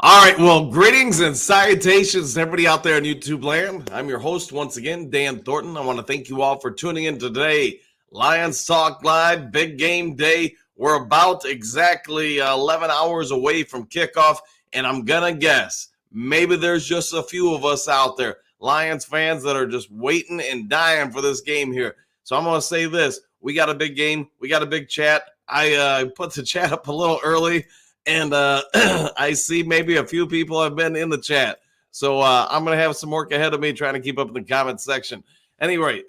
All right, well, greetings and salutations to everybody out there in YouTube land. I'm your host once again, Dan Thornton. I want to thank you all for tuning in today. Lions Talk Live, big game day. We're about exactly 11 hours away from kickoff, and I'm going to guess maybe there's just a few of us out there, Lions fans, that are just waiting and dying for this game here. So I'm going to say this. We got a big game. We got a big chat. I put the chat up a little early. And I see maybe a few people have been in the chat. So I'm going to have some work ahead of me trying to keep up in the comment section. Anyway,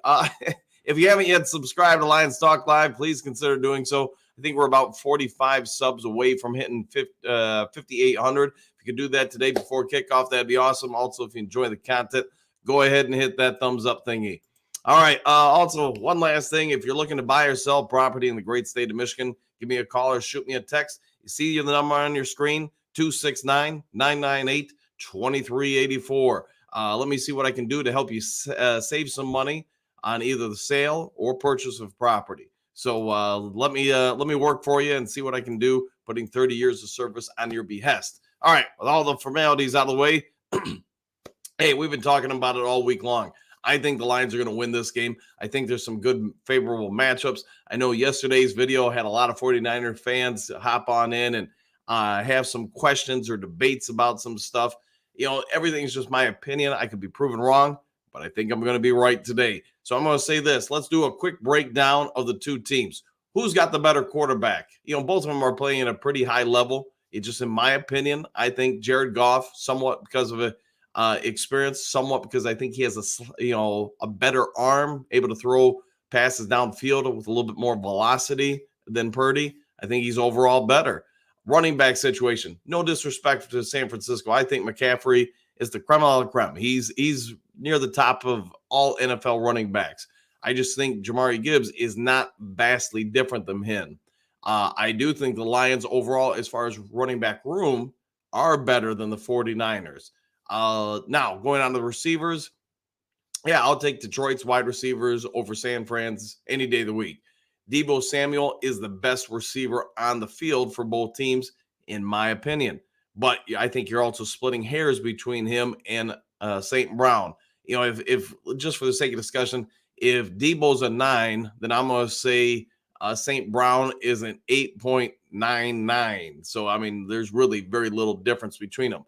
if you haven't yet subscribed to Lions Talk Live, please consider doing so. I think we're about 45 subs away from hitting 5,800. If you could do that today before kickoff, that'd be awesome. Also, if you enjoy the content, go ahead and hit that thumbs up thingy. All right. Also, one last thing. If you're looking to buy or sell property in the great state of Michigan, give me a call or shoot me a text. You see the number on your screen, 269-998-2384. Let me see what I can do to help you save some money on either the sale or purchase of property. So let me work for you and see what I can do, putting 30 years of service on your behest. All right, with all the formalities out of the way, hey, we've been talking about it all week long. I think the Lions are going to win this game. I think there's some good, favorable matchups. I know yesterday's video had a lot of 49er fans hop on in and have some questions or debates about some stuff. You know, everything's just my opinion. I could be proven wrong, but I think I'm going to be right today. So I'm going to say this. Let's do a quick breakdown of the two teams. Who's got the better quarterback? You know, both of them are playing at a pretty high level. It's just, in my opinion, I think Jared Goff, somewhat because of it, experience, somewhat because I think he has a better arm, able to throw passes downfield with a little bit more velocity than Purdy. I think he's overall better. Running back situation, no disrespect to San Francisco. I think McCaffrey is the creme de la creme. He's near the top of all NFL running backs. I just think Jahmyr Gibbs is not vastly different than him. I do think the Lions overall, as far as running back room, are better than the 49ers. Now, going on to the receivers, yeah, I'll take Detroit's wide receivers over San Fran's any day of the week. Deebo Samuel is the best receiver on the field for both teams, in my opinion. But I think you're also splitting hairs between him and St. Brown. You know, if just for the sake of discussion, if Deebo's a 9, then I'm going to say St. Brown is an 8.99. So, I mean, there's really very little difference between them.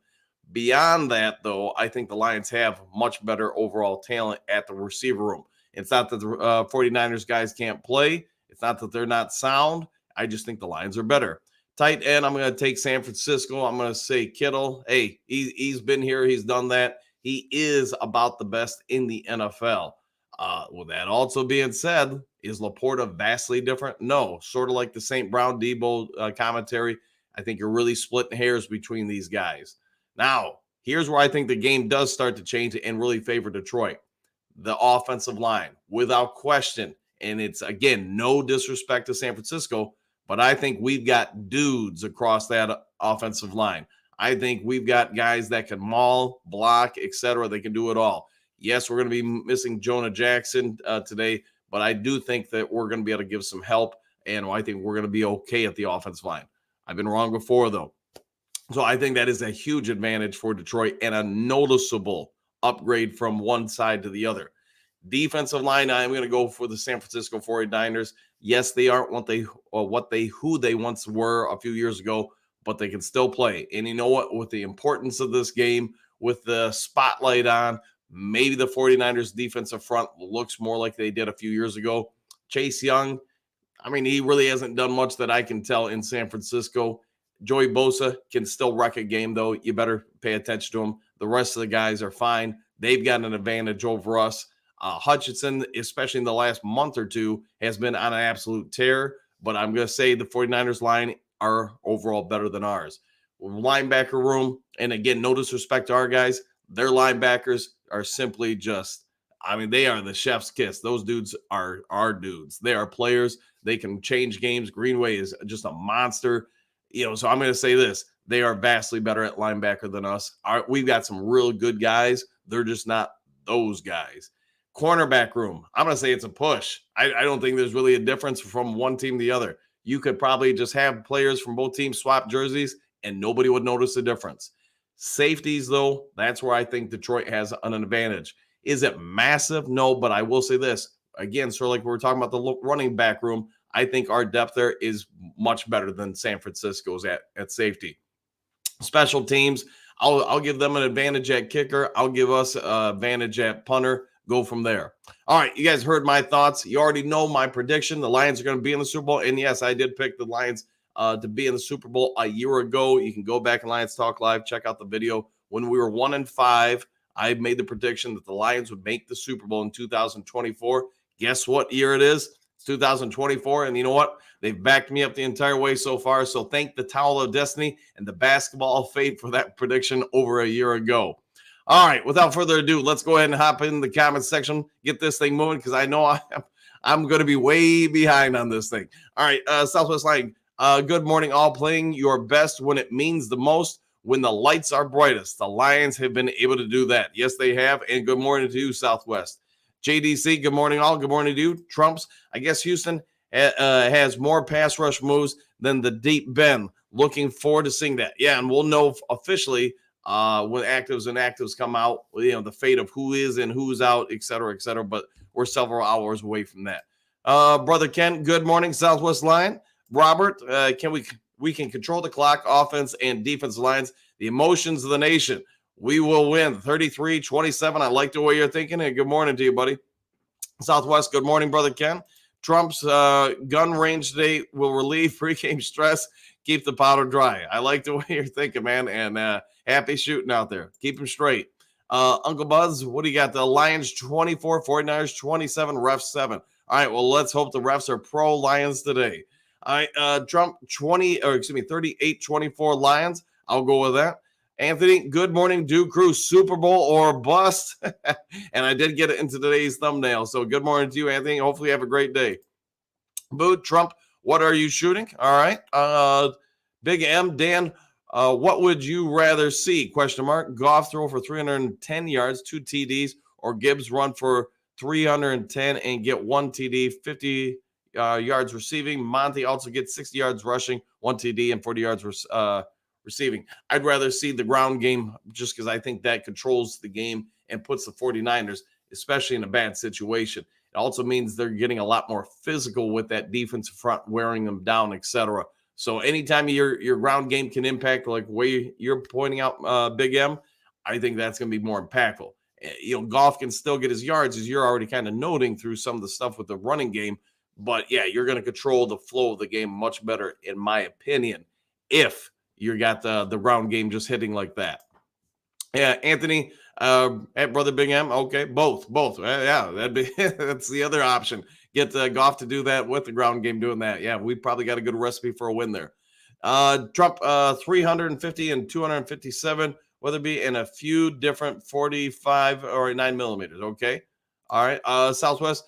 Beyond that, though, I think the Lions have much better overall talent at the receiver room. It's not that the 49ers guys can't play. It's not that they're not sound. I just think the Lions are better. Tight end, I'm going to take San Francisco. I'm going to say Kittle. Hey, he's been here. He's done that. He is about the best in the NFL. With that also being said, is Laporta vastly different? No. Sort of like the St. Brown Deebo commentary. I think you're really splitting hairs between these guys. Now, here's where I think the game does start to change and really favor Detroit. The offensive line, without question. And it's, again, no disrespect to San Francisco, but I think we've got dudes across that offensive line. I think we've got guys that can maul, block, etc. They can do it all. Yes, we're going to be missing Jonah Jackson today, but I do think that we're going to be able to give some help, and I think we're going to be okay at the offensive line. I've been wrong before, though. So I think that is a huge advantage for Detroit and a noticeable upgrade from one side to the other. Defensive line, I'm going to go for the San Francisco 49ers. Yes, they aren't who they once were a few years ago, but they can still play. And you know what? With the importance of this game, with the spotlight on, maybe the 49ers defensive front looks more like they did a few years ago. Chase Young, I mean, he really hasn't done much that I can tell in San Francisco. Joey Bosa can still wreck a game, though. You better pay attention to him. The rest of the guys are fine. They've got an advantage over us. Hutchinson, especially in the last month or two, has been on an absolute tear. But I'm going to say the 49ers line are overall better than ours. Linebacker room, and again, no disrespect to our guys, their linebackers are simply just, I mean, they are the chef's kiss. Those dudes are our dudes. They are players. They can change games. Greenway is just a monster. You know, so I'm going to say this. They are vastly better at linebacker than us. We've got some real good guys. They're just not those guys. Cornerback room, I'm going to say it's a push. I don't think there's really a difference from one team to the other. You could probably just have players from both teams swap jerseys and nobody would notice the difference. Safeties, though, that's where I think Detroit has an advantage. Is it massive? No, but I will say this again, sort of like we were talking about the running back room. I think our depth there is much better than San Francisco's at safety. Special teams, I'll give them an advantage at kicker. I'll give us an advantage at punter. Go from there. All right, you guys heard my thoughts. You already know my prediction. The Lions are going to be in the Super Bowl. And yes, I did pick the Lions to be in the Super Bowl a year ago. You can go back in Lions Talk Live, check out the video. When we were 1-5, I made the prediction that the Lions would make the Super Bowl in 2024. Guess what year it is? It's 2024. And you know what? They've backed me up the entire way so far. So thank the Towel of Destiny and the Basketball of Fate for that prediction over a year ago. All right, without further ado, let's go ahead and hop in the comments section, get this thing moving, because I know I'm going to be way behind on this thing. All right, Southwest Line, good morning, all. Playing your best when it means the most, when the lights are brightest. The Lions have been able to do that. Yes, they have, and good morning to you, Southwest. JDC, good morning, all. Good morning to you. Trumps, I guess Houston has more pass rush moves than the deep Ben. Looking forward to seeing that. Yeah, and we'll know officially when actives come out, you know, the fate of who is and who's out, et cetera, but we're several hours away from that. Brother Ken, good morning, Southwest Line. Robert, we can control the clock, offense and defense lines, the emotions of the nation. We will win 33-27. I like the way you're thinking, and good morning to you, buddy. Southwest, good morning, Brother Ken. Trump's gun range today will relieve pregame stress, keep the powder dry. I like the way you're thinking, man, and happy shooting out there. Keep them straight. Uncle Buzz, what do you got? The Lions 24, 49ers 27, refs 7. All right, well, let's hope the refs are pro Lions today. All right, Trump 38-24 Lions. I'll go with that. Anthony, good morning, Duke Crew, Super Bowl or bust. And I did get it into today's thumbnail. So good morning to you, Anthony. Hopefully you have a great day. Boot, Trump, what are you shooting? All right. Big M, Dan, what would you rather see? Question mark. Goff throw for 310 yards, 2 TDs, or Gibbs run for 310 and get 1 TD, 50 yards receiving. Monty also gets 60 yards rushing, 1 TD, and 40 yards receiving. I'd rather see the ground game just because I think that controls the game and puts the 49ers, especially in a bad situation. It also means they're getting a lot more physical with that defensive front, wearing them down, etc. So anytime your ground game can impact, like the way you're pointing out, Big M, I think that's going to be more impactful. You know, Goff can still get his yards, as you're already kind of noting through some of the stuff with the running game. But, yeah, you're going to control the flow of the game much better, in my opinion, if you got the ground game just hitting like that. Yeah, Anthony, at Brother Big M, okay, both. Yeah, that's the other option. Get Goff to do that with the ground game doing that. Yeah, we probably got a good recipe for a win there. Trump, 350 and 257, whether it be in a few different 45 or 9 millimeters, okay? All right, Southwest,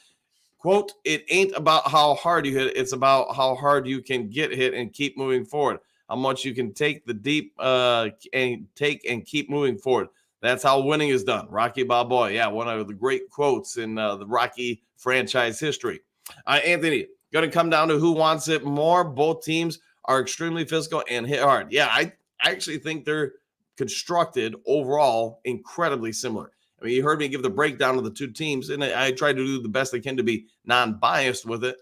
quote, it ain't about how hard you hit, it's about how hard you can get hit and keep moving forward. How much you can take the deep and keep moving forward. That's how winning is done. Rocky Balboa. Yeah, one of the great quotes in the Rocky franchise history. Anthony, going to come down to who wants it more. Both teams are extremely physical and hit hard. Yeah, I actually think they're constructed overall incredibly similar. I mean, you heard me give the breakdown of the two teams, and I tried to do the best I can to be non-biased with it.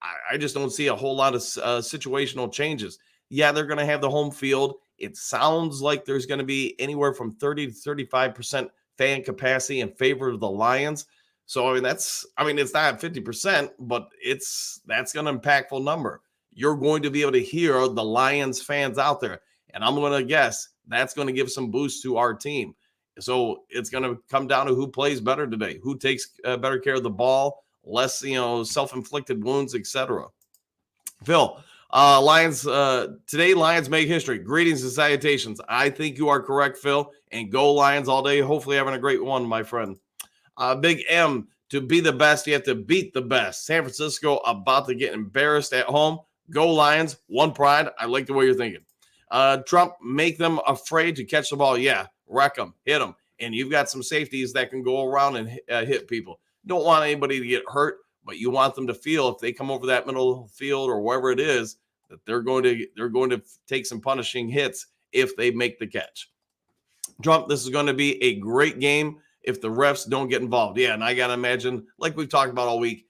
I just don't see a whole lot of situational changes. Yeah, they're going to have the home field. It sounds like there's going to be anywhere from 30 to 35% fan capacity in favor of the Lions. So, I mean, it's not 50%, but that's an impactful number. You're going to be able to hear the Lions fans out there. And I'm going to guess that's going to give some boost to our team. So it's going to come down to who plays better today, who takes better care of the ball, less, self-inflicted wounds, etc. Phil, Lions, today Lions make history. Greetings and salutations. I think you are correct, Phil, and go Lions all day. Hopefully having a great one, my friend. Big M, to be the best, you have to beat the best. San Francisco about to get embarrassed at home. Go Lions, one pride. I like the way you're thinking. Trump, make them afraid to catch the ball. Yeah, wreck them, hit them. And you've got some safeties that can go around and hit people. Don't want anybody to get hurt, but you want them to feel if they come over that middle field or wherever it is that they're going to take some punishing hits if they make the catch. Trump, this is going to be a great game if the refs don't get involved. Yeah, and I got to imagine, like we've talked about all week,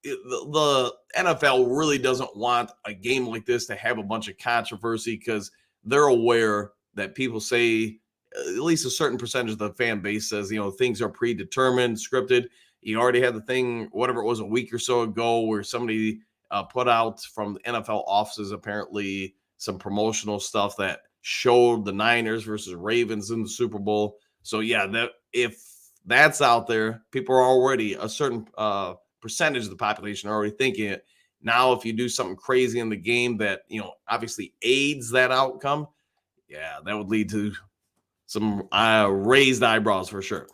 the NFL really doesn't want a game like this to have a bunch of controversy because they're aware that people say, at least a certain percentage of the fan base says, things are predetermined, scripted. You already had the thing, whatever it was, a week or so ago, where somebody put out from the NFL offices apparently some promotional stuff that showed the Niners versus Ravens in the Super Bowl. So yeah, that if that's out there, people are already a certain percentage of the population are already thinking it. Now, if you do something crazy in the game that obviously aids that outcome, yeah, that would lead to some raised eyebrows for sure.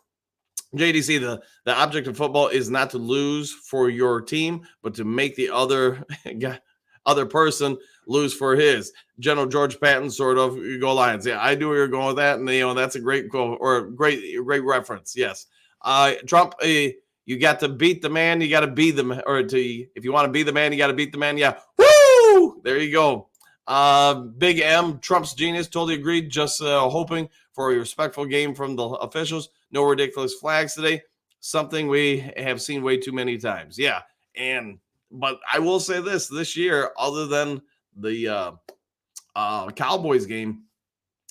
JDC, the object of football is not to lose for your team, but to make the other person lose for his. General George Patton, sort of. You go Lions. Yeah, I do where you're going with that, and that's a great quote or great reference. Yes, Trump. You got to beat the man. You got to be the if you want to be the man, you got to beat the man. Yeah, woo! There you go. Big M, Trump's genius. Totally agreed. Just hoping for a respectful game from the officials. No ridiculous flags today. Something we have seen way too many times. Yeah, but I will say this year, other than the Cowboys game,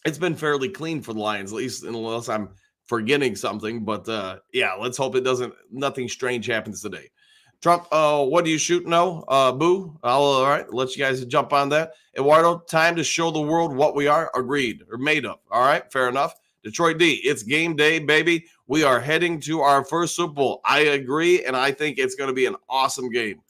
it's been fairly clean for the Lions, at least unless I'm forgetting something. But yeah, let's hope nothing strange happens today. Trump, what do you shoot? No, boo. All right, let you guys jump on that. Eduardo, time to show the world what we are. Agreed, or made of. All right, fair enough. Detroit D, it's game day, baby. We are heading to our first Super Bowl. I agree, and I think it's going to be an awesome game.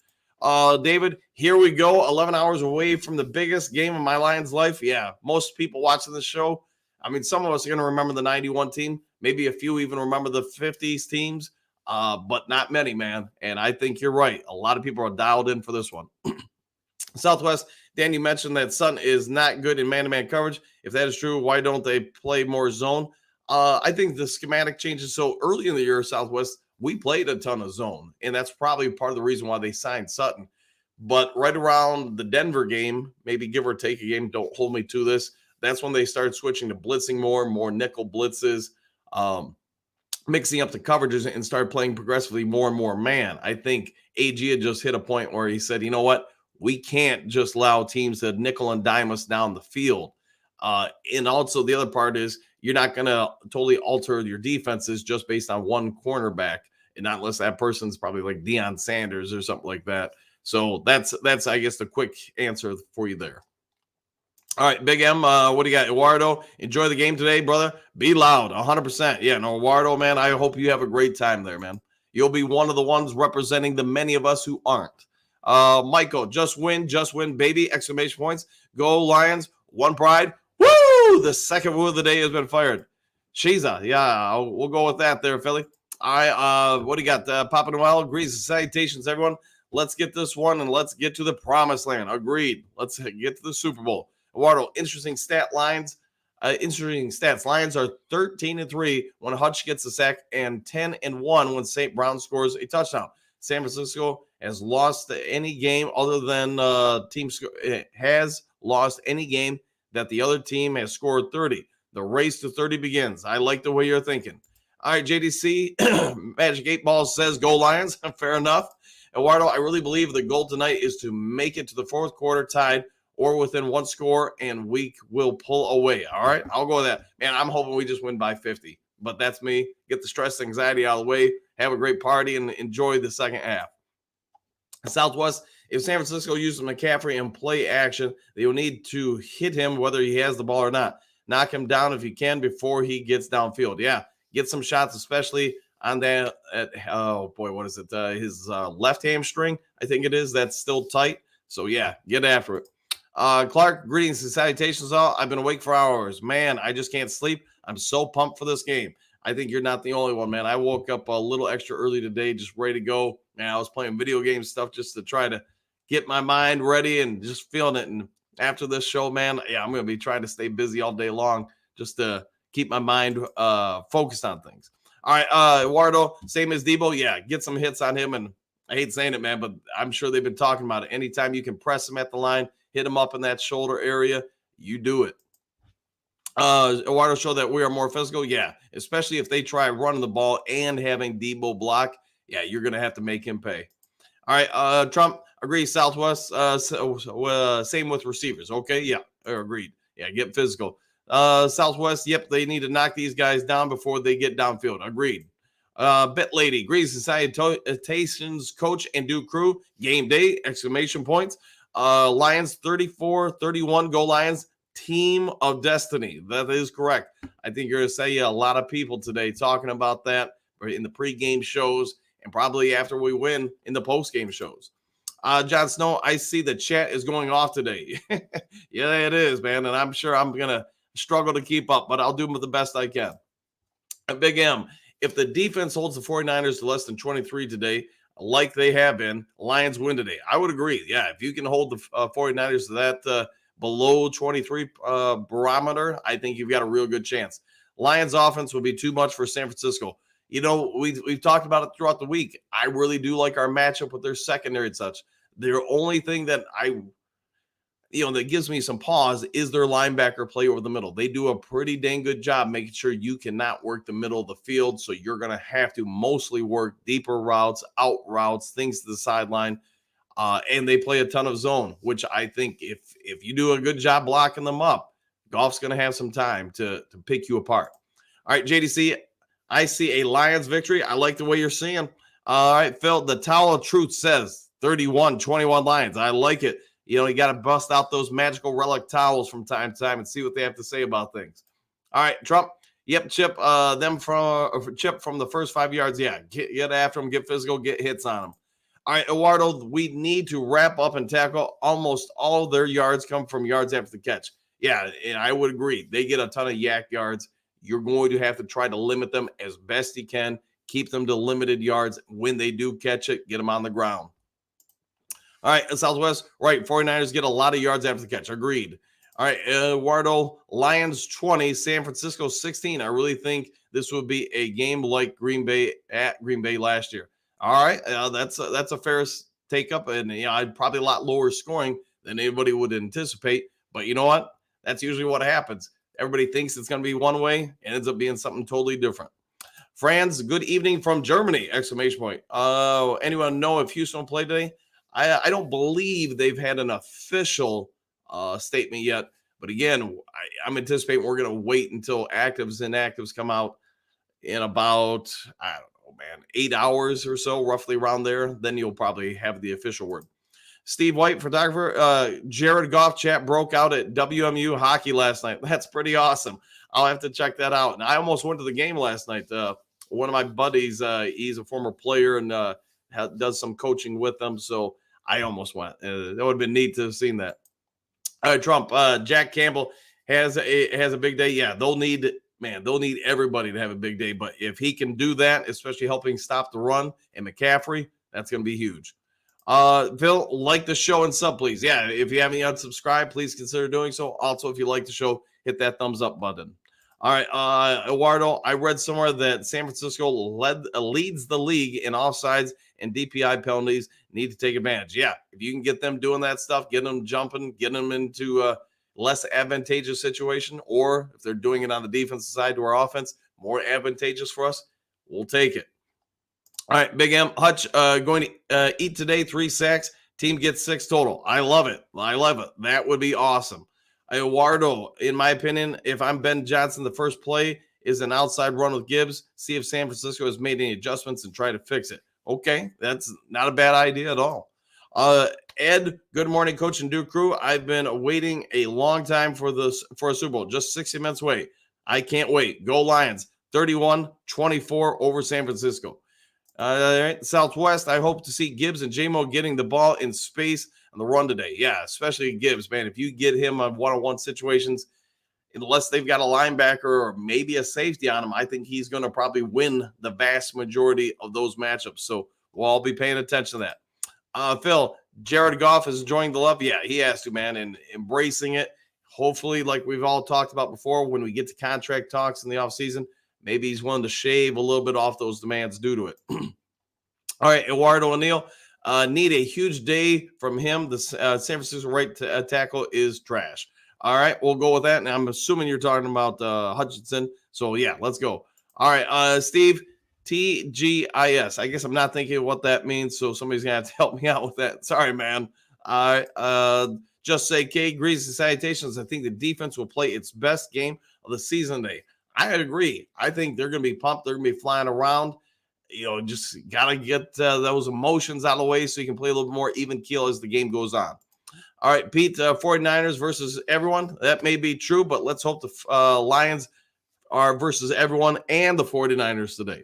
David, here we go. 11 hours away from the biggest game of my Lions' life. Yeah, most people watching the show, I mean, some of us are going to remember the 91 team. Maybe a few even remember the 50s teams, but not many, man. And I think you're right. A lot of people are dialed in for this one. Southwest, Dan, you mentioned that Sutton is not good in man-to-man coverage. If that is true, why don't they play more zone? I think the schematic changes. So early in the year, Southwest, we played a ton of zone, and that's probably part of the reason why they signed Sutton. But right around the Denver game, maybe give or take a game, don't hold me to this, that's when they started switching to blitzing more nickel blitzes, mixing up the coverages and started playing progressively more and more man. I think AG had just hit a point where he said, you know what? We can't just allow teams to nickel and dime us down the field. And also the other part is you're not going to totally alter your defenses just based on one cornerback, and not unless that person's probably like Deion Sanders or something like that. So that's I guess the quick answer for you there. All right, Big M, what do you got? Eduardo, enjoy the game today, brother. Be loud, 100%. Yeah, no, Eduardo, man, I hope you have a great time there, man. You'll be one of the ones representing the many of us who aren't. Michael, just win, baby! Exclamation points. Go Lions, one pride. Woo! The second woo of the day has been fired. Shiza, yeah, we'll go with that there, Philly. All right, what do you got? Papa Noel, greetings and salutations, everyone. Let's get this one and let's get to the promised land. Agreed. Let's get to the Super Bowl. Eduardo, interesting stats. Lions are 13-3 when Hutch gets a sack and 10-1 when St. Brown scores a touchdown. San Francisco has lost any game other than has lost any game that the other team has scored 30. The race to 30 begins. I like the way you're thinking. All right, JDC, Magic 8 Ball says go Lions. Fair enough. Eduardo, I really believe the goal tonight is to make it to the fourth quarter tied or within one score, and we will pull away. All right, I'll go with that. Man, I'm hoping we just win by 50. But that's me. Get the stress, anxiety out of the way. Have a great party and enjoy the second half. Southwest, if San Francisco uses McCaffrey in play action, they will need to hit him whether he has the ball or not. Knock him down if you can before he gets downfield. Yeah, get some shots, especially on that. What is it? His left hamstring, I think it is. That's still tight. So, yeah, get after it. Clark, greetings and salutations all. I've been awake for hours. Man, I just can't sleep. I'm so pumped for this game. I think you're not the only one, man. I woke up a little extra early today, just ready to go. Man, I was playing video game stuff just to try to get my mind ready and just feeling it. And after this show, man, yeah, I'm going to be trying to stay busy all day long just to keep my mind focused on things. All right, Eduardo, same as Debo. Yeah, get some hits on him. And I hate saying it, man, but I'm sure they've been talking about it. Anytime you can press him at the line, hit him up in that shoulder area, you do it. Eduardo showed that we are more physical. Yeah, especially if they try running the ball and having Debo block. Yeah, you're going to have to make him pay. All right. Trump agrees. Southwest. Same with receivers. Okay. Yeah. Agreed. Yeah. Get physical. Southwest. Yep. They need to knock these guys down before they get downfield. Agreed. Bet lady agrees. Salutations, coach and do crew. Game day! Exclamation points. Lions 34-31. Go Lions. Team of destiny. That is correct. I think you're going to say a lot of people today talking about that in the pregame shows and probably after we win in the post-game shows. John Snow, I see the chat is going off today. Yeah, it is, man. And I'm sure I'm going to struggle to keep up, but I'll do the best I can. Big M, if the defense holds the 49ers to less than 23 today, like they have been, Lions win today. I would agree. Yeah, if you can hold the 49ers to that below 23 barometer, I think you've got a real good chance. Lions offense would be too much for San Francisco. You know, we've talked about it throughout the week. I really do like our matchup with their secondary and such. The only thing that that gives me some pause is their linebacker play over the middle. They do a pretty dang good job making sure you cannot work the middle of the field. So you're going to have to mostly work deeper routes, out routes, things to the sideline. And they play a ton of zone, which I think if you do a good job blocking them up, Goff's going to have some time to pick you apart. All right, JDC, I see a Lions victory. I like the way you're seeing. All right, Phil, the Towel of Truth says 31-21 Lions. I like it. You got to bust out those magical relic towels from time to time and see what they have to say about things. All right, Trump. Yep, Chip. Chip from the first 5 yards. Yeah, get after them, get physical, get hits on them. All right, Eduardo, we need to wrap up and tackle. Almost all their yards come from yards after the catch. Yeah, and I would agree. They get a ton of yak yards. You're going to have to try to limit them as best you can. Keep them to limited yards. When they do catch it, get them on the ground. All right, Southwest, right, 49ers get a lot of yards after the catch. Agreed. All right, Eduardo, Lions 20, San Francisco 16. I really think this would be a game like Green Bay last year. All right, that's a fair take up, and I'd probably a lot lower scoring than anybody would anticipate. But you know what? That's usually what happens. Everybody thinks it's going to be one way, and ends up being something totally different. Franz, good evening from Germany! Exclamation point. Anyone know if Houston will play today? I don't believe they've had an official statement yet. But again, I'm anticipating we're going to wait until actives and inactives come out in about, I don't know, man, 8 hours or so, roughly around there. Then you'll probably have the official word. Steve White, photographer. Jared Goff chat broke out at WMU hockey last night. That's pretty awesome. I'll have to check that out. And I almost went to the game last night. One of my buddies, he's a former player and does some coaching with them. So I almost went. That would have been neat to have seen that. Trump, Jack Campbell has a big day. Yeah, they'll need everybody to have a big day. But if he can do that, especially helping stop the run and McCaffrey, that's going to be huge. Phil, like the show and sub, please. Yeah, if you haven't yet subscribed, please consider doing so. Also, if you like the show, hit that thumbs up button. All right, Eduardo, I read somewhere that San Francisco leads the league in offsides and DPI penalties. Need to take advantage. Yeah, if you can get them doing that stuff, get them jumping, get them into a less advantageous situation, or if they're doing it on the defensive side to our offense, more advantageous for us, we'll take it. All right, Big M, Hutch going to eat today, 3 sacks. Team gets 6 total. I love it. That would be awesome. Eduardo, in my opinion, if I'm Ben Johnson, the first play is an outside run with Gibbs. See if San Francisco has made any adjustments and try to fix it. Okay, that's not a bad idea at all. Ed, good morning, Coach and Duke crew. I've been waiting a long time for a Super Bowl, just 60 minutes away. I can't wait. Go Lions, 31-24 over San Francisco. Southwest, I hope to see Gibbs and J-Mo getting the ball in space on the run today. Yeah, especially Gibbs, man. If you get him on one-on-one situations, unless they've got a linebacker or maybe a safety on him, I think he's going to probably win the vast majority of those matchups. So we'll all be paying attention to that. Phil, Jared Goff is enjoying the love. Yeah, he has to, man, and embracing it. Hopefully, like we've all talked about before, when we get to contract talks in the offseason, maybe he's willing to shave a little bit off those demands due to it. All right, Eduardo O'Neill, need a huge day from him. The San Francisco right tackle is trash. All right, we'll go with that. And I'm assuming you're talking about Hutchinson. So yeah, let's go. All right, Steve, TGIS. I guess I'm not thinking of what that means, so somebody's gonna have to help me out with that. Sorry, man. All right, just say K. Greasy salutations. I think the defense will play its best game of the season today. I agree. I think they're going to be pumped. They're going to be flying around. Just got to get those emotions out of the way so you can play a little bit more even keel as the game goes on. All right, Pete, 49ers versus everyone. That may be true, but let's hope the Lions are versus everyone and the 49ers today.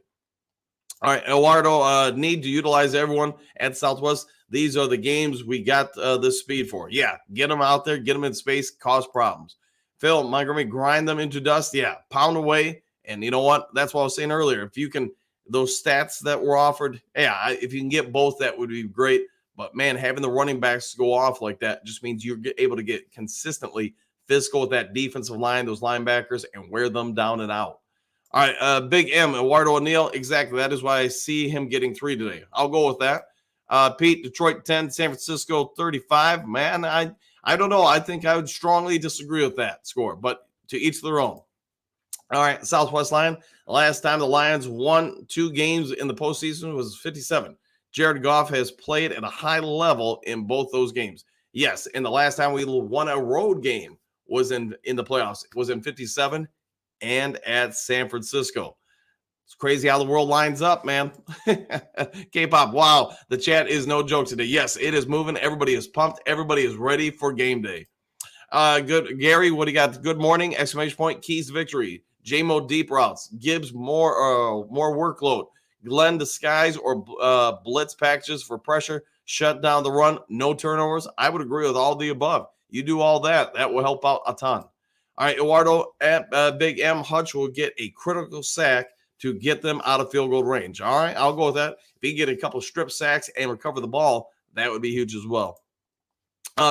All right, Eduardo, need to utilize everyone at Southwest. These are the games we got this speed for. Yeah, get them out there, get them in space, cause problems. Phil, Montgomery, grind them into dust. Yeah, pound away. And you know what? That's what I was saying earlier. If you can, those stats that were offered, yeah, if you can get both, that would be great. But man, having the running backs go off like that just means you're able to get consistently physical with that defensive line, those linebackers, and wear them down and out. All right, Big M, Eduardo O'Neill. Exactly. That is why I see him getting 3 today. I'll go with that. Pete, Detroit 10, San Francisco 35. Man, I don't know. I think I would strongly disagree with that score, but to each their own. All right, Southwest Lion. The last time the Lions won 2 games in the postseason was 57. Jared Goff has played at a high level in both those games. Yes, and the last time we won a road game was in the playoffs. It was in 57 and at San Francisco. It's crazy how the world lines up, man. K-pop, wow. The chat is no joke today. Yes, it is moving. Everybody is pumped. Everybody is ready for game day. Good. Gary, what do you got? Good morning, exclamation point, keys to victory. J-Mo deep routes. Gibbs more workload. Glenn disguise or blitz packages for pressure. Shut down the run. No turnovers. I would agree with all the above. You do all that. That will help out a ton. All right, Eduardo at Big M. Hutch will get a critical sack to get them out of field goal range. All right, I'll go with that. If he can get a couple strip sacks and recover the ball, that would be huge as well.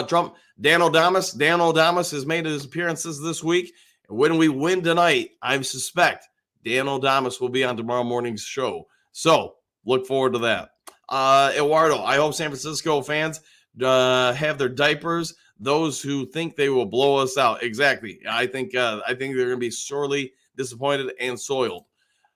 Trump, Dan O'Damas has made his appearances this week. When we win tonight, I suspect Dan O'Damas will be on tomorrow morning's show. So look forward to that. Eduardo, I hope San Francisco fans have their diapers. Those who think they will blow us out. Exactly. I think they're going to be sorely disappointed and soiled.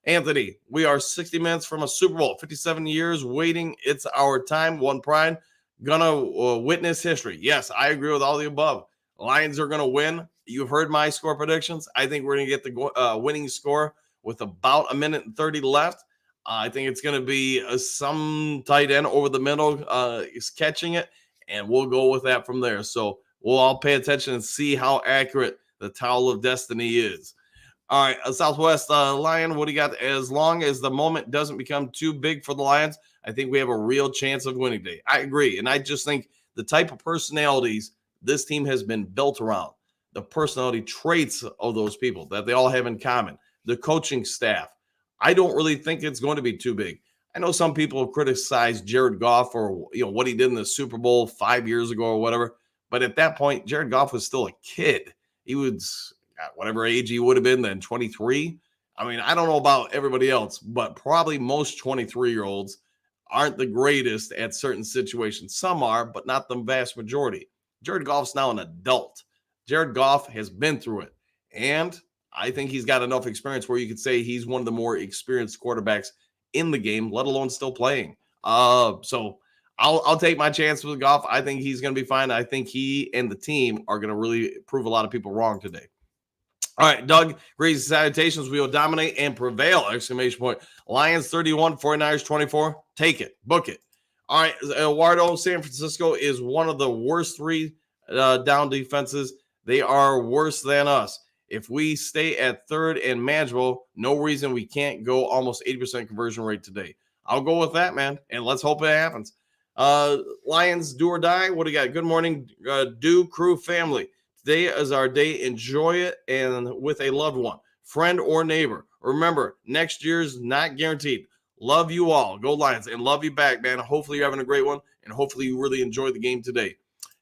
Anthony, we are 60 minutes from a Super Bowl. 57 years waiting. It's our time. One pride. Gonna witness history. Yes, I agree with all the above. Lions are going to win. You've heard my score predictions. I think we're going to get the winning score with about 1:30 minutes left. I think it's going to be some tight end over the middle is catching it, and we'll go with that from there. So we'll all pay attention and see how accurate the Towel of Destiny is. All right, Southwest Lion, what do you got? As long as the moment doesn't become too big for the Lions, I think we have a real chance of winning today. I agree, and I just think the type of personalities this team has been built around, the personality traits of those people that they all have in common, the coaching staff, I don't really think it's going to be too big. I know some people criticize Jared Goff for what he did in the Super Bowl 5 years ago or whatever, but at that point, Jared Goff was still a kid. He was whatever age he would have been then, 23. I mean, I don't know about everybody else, but probably most 23-year-olds aren't the greatest at certain situations. Some are, but not the vast majority. Jared Goff's now an adult. Jared Goff has been through it. And I think he's got enough experience where you could say he's one of the more experienced quarterbacks in the game, let alone still playing. So I'll take my chance with Goff. I think he's going to be fine. I think he and the team are going to really prove a lot of people wrong today. All right, Doug, great salutations. We will dominate and prevail, exclamation point. Lions 31, 49ers 24. Take it. Book it. All right, Eduardo, San Francisco is one of the worst 3 down defenses. They are worse than us. If we stay at 3rd and manageable, no reason we can't go almost 80% conversion rate today. I'll go with that, man, and let's hope it happens. Lions, do or die. What do you got? Good morning, Do Crew family. Today is our day. Enjoy it and with a loved one, friend or neighbor. Remember, next year's not guaranteed. Love you all. Go Lions, and love you back, man. Hopefully you're having a great one, and hopefully you really enjoyed the game today.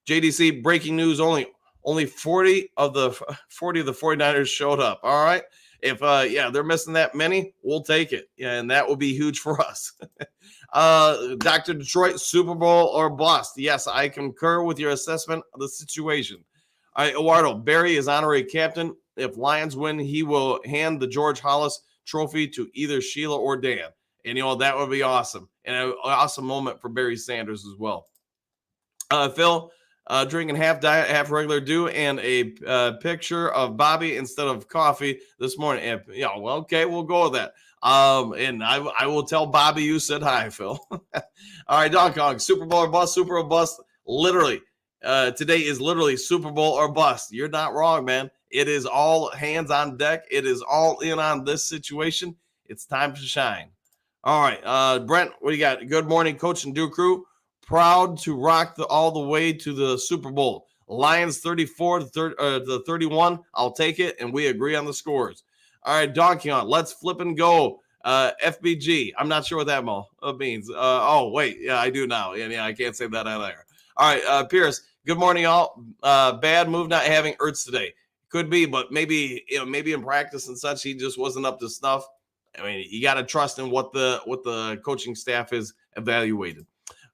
JDC, breaking news only. Only 40 of the 49ers showed up. All right. If they're missing that many, we'll take it. Yeah, and that will be huge for us. Dr. Detroit, Super Bowl or bust. Yes, I concur with your assessment of the situation. All right, Eduardo, Barry is honorary captain. If Lions win, he will hand the George Hollis trophy to either Sheila or Dan. And, that would be awesome. And an awesome moment for Barry Sanders as well. Phil, drinking half diet, half regular dew, and a picture of Bobby instead of coffee this morning. Well, okay, we'll go with that. And I will tell Bobby you said hi, Phil. All right, Don Kong, Super Bowl or bust, Super Bowl or bust. Literally, today is literally Super Bowl or bust. You're not wrong, man. It is all hands on deck. It is all in on this situation. It's time to shine. All right, Brent, what do you got? Good morning, Coach and Dew Crew. Proud to rock all the way to the Super Bowl. Lions 34 to 31. I'll take it, and we agree on the scores. All right, Donkey on. Let's flip and go. FBG. I'm not sure what that means. Wait. Yeah, I do now. Yeah, I can't say that either. All right, Pierce. Good morning, all. Bad move not having Ertz today. Could be, but maybe in practice and such, he just wasn't up to snuff. I mean, you got to trust in what the coaching staff is evaluated.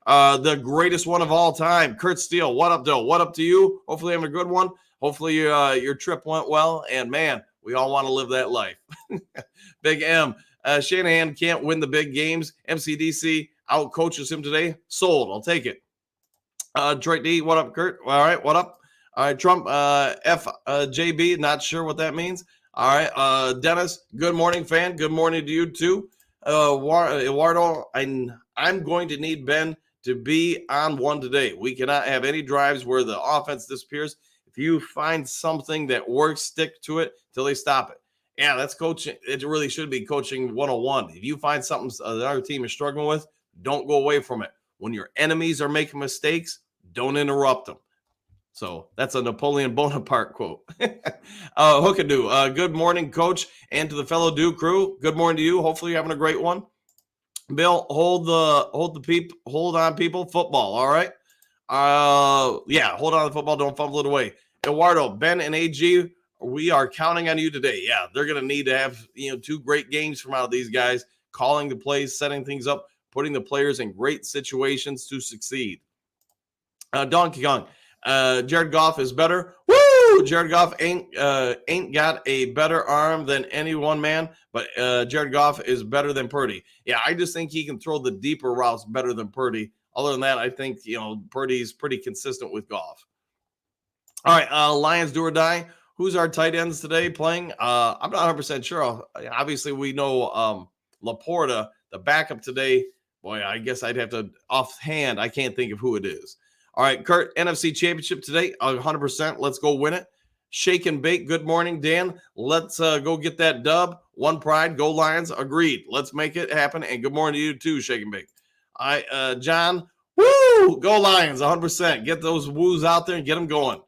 The greatest one of all time, Kurt Steele. What up, Joe? What up to you? Hopefully having a good one. Hopefully your trip went well. And, man, we all want to live that life. Big M. Shanahan can't win the big games. MCDC out-coaches him today. Sold. I'll take it. Detroit D. What up, Kurt? All right. What up? All right, Trump. FJB. Not sure what that means. All right. Dennis. Good morning, fan. Good morning to you, too. Eduardo, I'm going to need Ben to be on one today. We cannot have any drives where the offense disappears. If you find something that works, stick to it till they stop it. Yeah, that's coaching. It really should be coaching 101. If you find something the other team is struggling with, don't go away from it. When your enemies are making mistakes, don't interrupt them. So that's a Napoleon Bonaparte quote. Hookadoo. Good morning, Coach, and to the fellow Dew crew. Good morning to you. Hopefully you're having a great one. Bill, hold on, people. Football, all right? Hold on to the football. Don't fumble it away. Eduardo, Ben, and AG, we are counting on you today. Yeah, they're going to need to have two great games from out of these guys, calling the plays, setting things up, putting the players in great situations to succeed. Donkey Kong, Jared Goff is better. Woo! Jared Goff ain't got a better arm than any one man, but Jared Goff is better than Purdy. Yeah, I just think he can throw the deeper routes better than Purdy. Other than that, I think Purdy's pretty consistent with Goff. All right, Lions do or die. Who's our tight ends today playing? I'm not 100% sure. Obviously, we know Laporta, the backup today. Boy, I guess I'd have to offhand. I can't think of who it is. All right, Kurt, NFC Championship today, 100%. Let's go win it. Shake and bake. Good morning, Dan. Let's go get that dub. One pride. Go Lions. Agreed. Let's make it happen. And good morning to you too, Shake and bake. All right, John. Woo! Go Lions, 100%. Get those woos out there and get them going.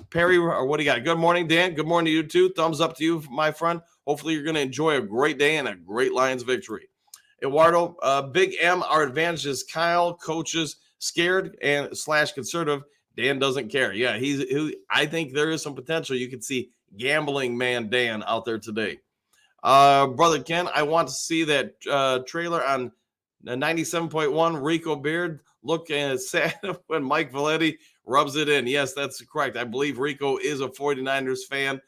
Perry, what do you got? Good morning, Dan. Good morning to you too. Thumbs up to you, my friend. Hopefully you're going to enjoy a great day and a great Lions victory. Eduardo, Big M, our advantage is Kyle coaches scared and / conservative. Dan doesn't care. Yeah, I think there is some potential. You can see gambling man Dan out there today. Brother Ken, I want to see that trailer on 97.1 Rico Beard look sad when Mike Valetti rubs it in. Yes, that's correct. I believe Rico is a 49ers fan,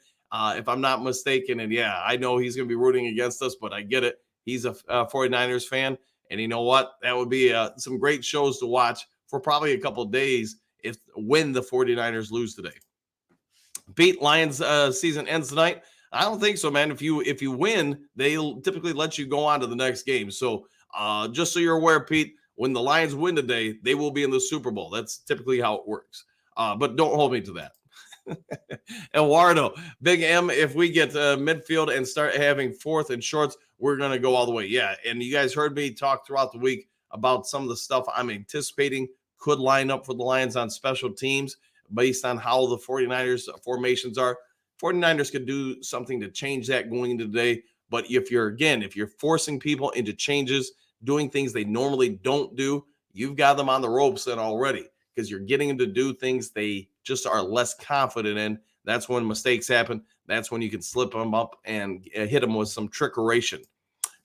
if I'm not mistaken. And yeah, I know he's going to be rooting against us, but I get it. He's a 49ers fan. And you know what? That would be some great shows to watch for probably a couple of days when the 49ers lose today. Pete, Lions season ends tonight. I don't think so, man. If you win, they'll typically let you go on to the next game. So just so you're aware, Pete, when the Lions win today, they will be in the Super Bowl. That's typically how it works. But don't hold me to that. Eduardo, Big M, if we get midfield and start having fourth and shorts, we're going to go all the way. Yeah, and you guys heard me talk throughout the week about some of the stuff I'm anticipating could line up for the Lions on special teams based on how the 49ers formations are. 49ers could do something to change that going into today. But if you're forcing people into changes, doing things they normally don't do, you've got them on the ropes then already because you're getting them to do things they just are less confident in. That's when mistakes happen. That's when you can slip them up and hit them with some trickeration.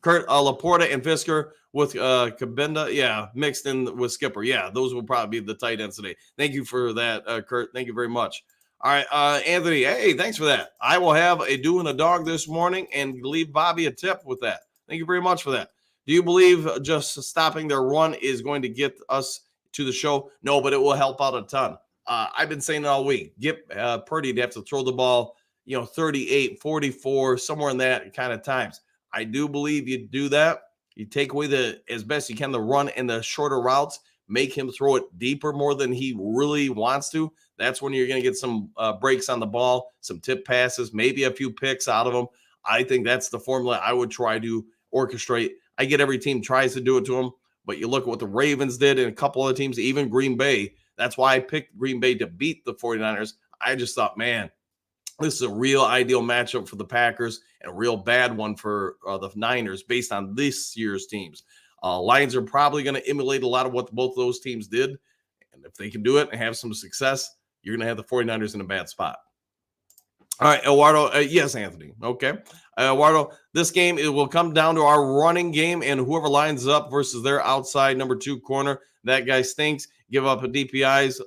Kurt, Laporta and Fisker with Kabinda, mixed in with Skipper. Yeah, those will probably be the tight ends today. Thank you for that, Kurt. Thank you very much. All right, Anthony. Hey, thanks for that. I will have a do and a dog this morning and leave Bobby a tip with that. Thank you very much for that. Do you believe just stopping their run is going to get us to the show? No, but it will help out a ton. I've been saying it all week. Get Purdy to have to throw the ball, 38, 44, somewhere in that kind of times. I do believe you do that. You take away as best you can, the run and the shorter routes, make him throw it deeper more than he really wants to. That's when you're going to get some breaks on the ball, some tip passes, maybe a few picks out of them. I think that's the formula I would try to orchestrate. I get every team tries to do it to them, but you look at what the Ravens did and a couple of teams, even Green Bay. That's why I picked Green Bay to beat the 49ers. I just thought, man, this is a real ideal matchup for the Packers and a real bad one for the Niners based on this year's teams. Lions are probably going to emulate a lot of what both of those teams did. And if they can do it and have some success, you're going to have the 49ers in a bad spot. All right, Eduardo. Yes, Anthony. Okay. Eduardo, this game, it will come down to our running game, and whoever lines up versus their outside number 2 corner, that guy stinks. Give up a DPIs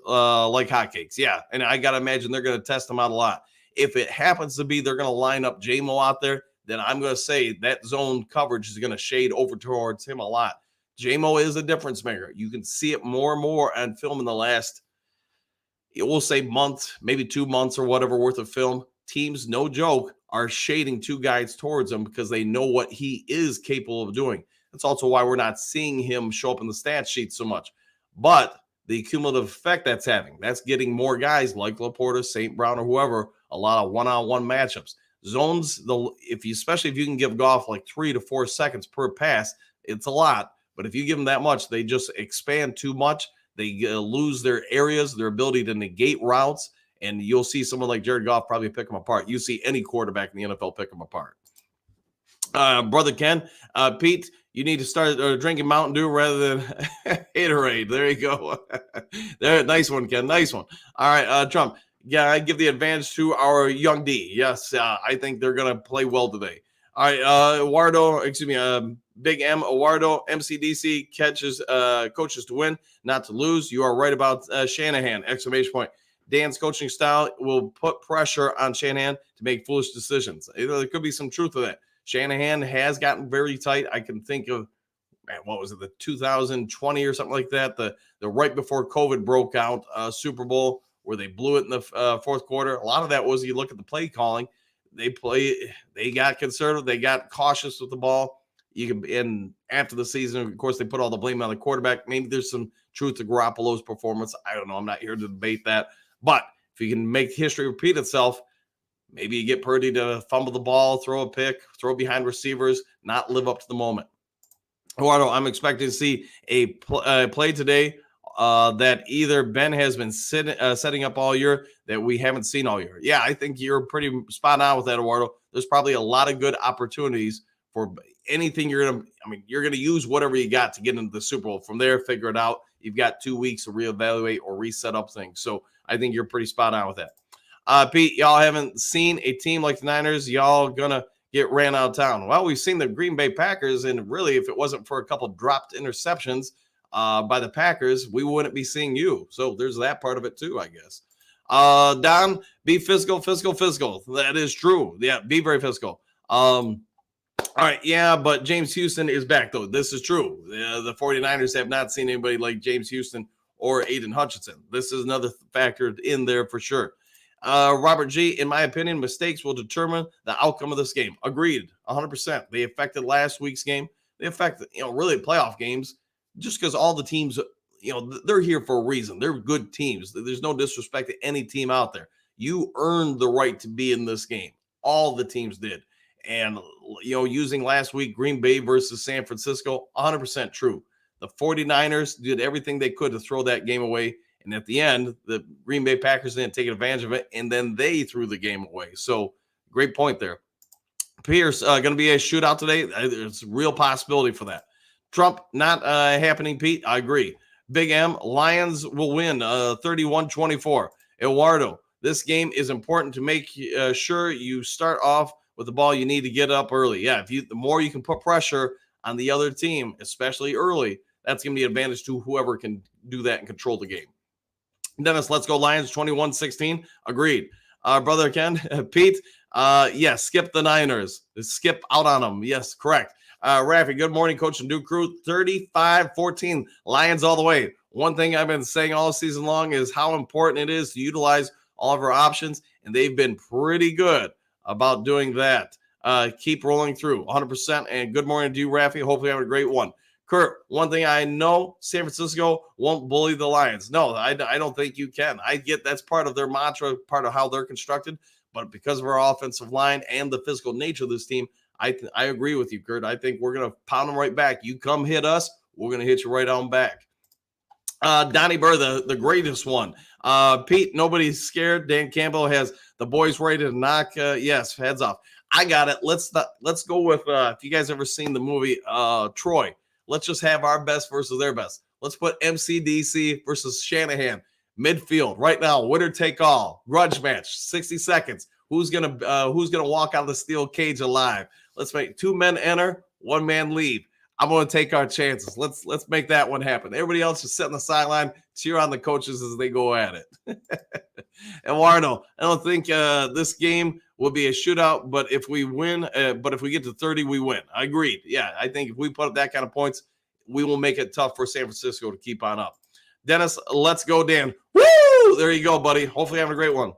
like hotcakes. Yeah, and I got to imagine they're going to test them out a lot. If it happens to be they're going to line up J-Mo out there, then I'm going to say that zone coverage is going to shade over towards him a lot. J-Mo is a difference maker. You can see it more and more on film in the last, we'll say month, maybe 2 months or whatever worth of film. Teams, no joke, are shading 2 guys towards him because they know what he is capable of doing. That's also why we're not seeing him show up in the stat sheet so much. But the cumulative effect that's having, that's getting more guys like Laporta, St. Brown, or whoever, a lot of one-on-one matchups. Zones, especially if you can give Goff like 3 to 4 seconds per pass, it's a lot. But if you give them that much, they just expand too much. They lose their areas, their ability to negate routes, and you'll see someone like Jared Goff probably pick them apart. You see any quarterback in the NFL pick them apart. Brother Ken, Pete, you need to start drinking Mountain Dew rather than Haterade. There you go. There, nice one, Ken. Nice one. All right, Trump. Yeah, I give the advantage to our young D. Yes, I think they're going to play well today. All right, Eduardo, Big M, Eduardo, MCDC coaches to win, not to lose. You are right about Shanahan, ! Dan's coaching style will put pressure on Shanahan to make foolish decisions. There could be some truth to that. Shanahan has gotten very tight. I can think of, what was it, the 2020 or something like that, the right before COVID broke out Super Bowl where they blew it in the fourth quarter. A lot of that was, you look at the play calling, they got conservative, they got cautious with the ball. And after the season, of course, they put all the blame on the quarterback. Maybe there's some truth to Garoppolo's performance. I don't know. I'm not here to debate that. But if you can make history repeat itself, maybe you get Purdy to fumble the ball, throw a pick, throw behind receivers, not live up to the moment. Eduardo, I'm expecting to see a play today that either Ben has been setting up all year that we haven't seen all year. Yeah, I think you're pretty spot on with that, Eduardo. There's probably a lot of good opportunities for anything you're going to use whatever you got to get into the Super Bowl. From there, figure it out. You've got 2 weeks to reevaluate or reset up things. So I think you're pretty spot on with that. Pete, y'all haven't seen a team like the Niners. Y'all going to get ran out of town. Well, we've seen the Green Bay Packers, and really, if it wasn't for a couple dropped interceptions by the Packers, we wouldn't be seeing you. So there's that part of it too, I guess. Don, be fiscal. That is true. Yeah, be very fiscal. All right, yeah, but James Houston is back, though. This is true. The 49ers have not seen anybody like James Houston or Aiden Hutchinson. This is another factor in there for sure. Robert G., in my opinion, mistakes will determine the outcome of this game. Agreed, 100%. They affected last week's game. They affected, really playoff games just because all the teams, they're here for a reason. They're good teams. There's no disrespect to any team out there. You earned the right to be in this game. All the teams did. And, using last week, Green Bay versus San Francisco, 100% true. The 49ers did everything they could to throw that game away. And at the end, the Green Bay Packers didn't take advantage of it, and then they threw the game away. So, great point there. Pierce, going to be a shootout today. There's a real possibility for that. Trump, not happening, Pete. I agree. Big M, Lions will win 31-24. Eduardo, this game is important to make sure you start off with the ball. You need to get up early. Yeah, the more you can put pressure on the other team, especially early, that's going to be an advantage to whoever can do that and control the game. Dennis, let's go Lions 21-16. Agreed. Brother Ken, Pete, yes, skip the Niners. Skip out on them. Yes, correct. Rafi, good morning, Coach and Duke Crew. 35-14, Lions all the way. One thing I've been saying all season long is how important it is to utilize all of our options, and they've been pretty good about doing that. Keep rolling through 100%. And good morning to you, Rafi. Hopefully, have a great one. Kurt, one thing I know, San Francisco won't bully the Lions. No, I don't think you can. I get that's part of their mantra, part of how they're constructed. But because of our offensive line and the physical nature of this team, I agree with you, Kurt. I think we're going to pound them right back. You come hit us, we're going to hit you right on back. Donnie Burr, the greatest one. Pete, nobody's scared. Dan Campbell has the boys ready to knock. Yes, heads off. I got it. Let's go with, if you guys ever seen the movie Troy, let's just have our best versus their best. Let's put MCDC versus Shanahan. Midfield right now, winner take all, grudge match, 60 seconds. Who's gonna walk out of the steel cage alive? Let's make 2 men enter, 1 man leave. I'm gonna take our chances. Let's make that one happen. Everybody else just sit on the sideline, cheer on the coaches as they go at it. Eduardo, I don't think this game will be a shootout, but if we win, but if we get to 30, we win. I agreed. Yeah, I think if we put up that kind of points, we will make it tough for San Francisco to keep on up. Dennis, let's go, Dan. Woo! There you go, buddy. Hopefully having a great one.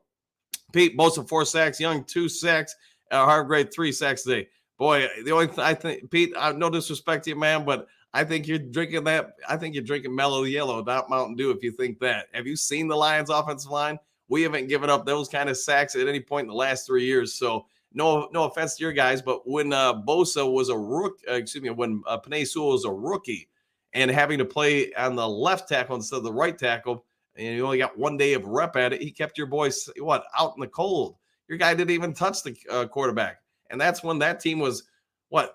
Pete, Bosa 4 sacks, Young 2 sacks, Hargrave 3 sacks today. Boy, the only I think, Pete, no disrespect to you, man, but I think you're drinking that. I think you're drinking Mellow Yellow, not Mountain Dew, if you think that. Have you seen the Lions offensive line? We haven't given up those kind of sacks at any point in the last 3 years. So no offense to your guys, but when Bosa was a rookie, when Penei Sewell was a rookie and having to play on the left tackle instead of the right tackle, and you only got 1 day of rep at it, he kept your boys, out in the cold. Your guy didn't even touch the quarterback. And that's when that team was,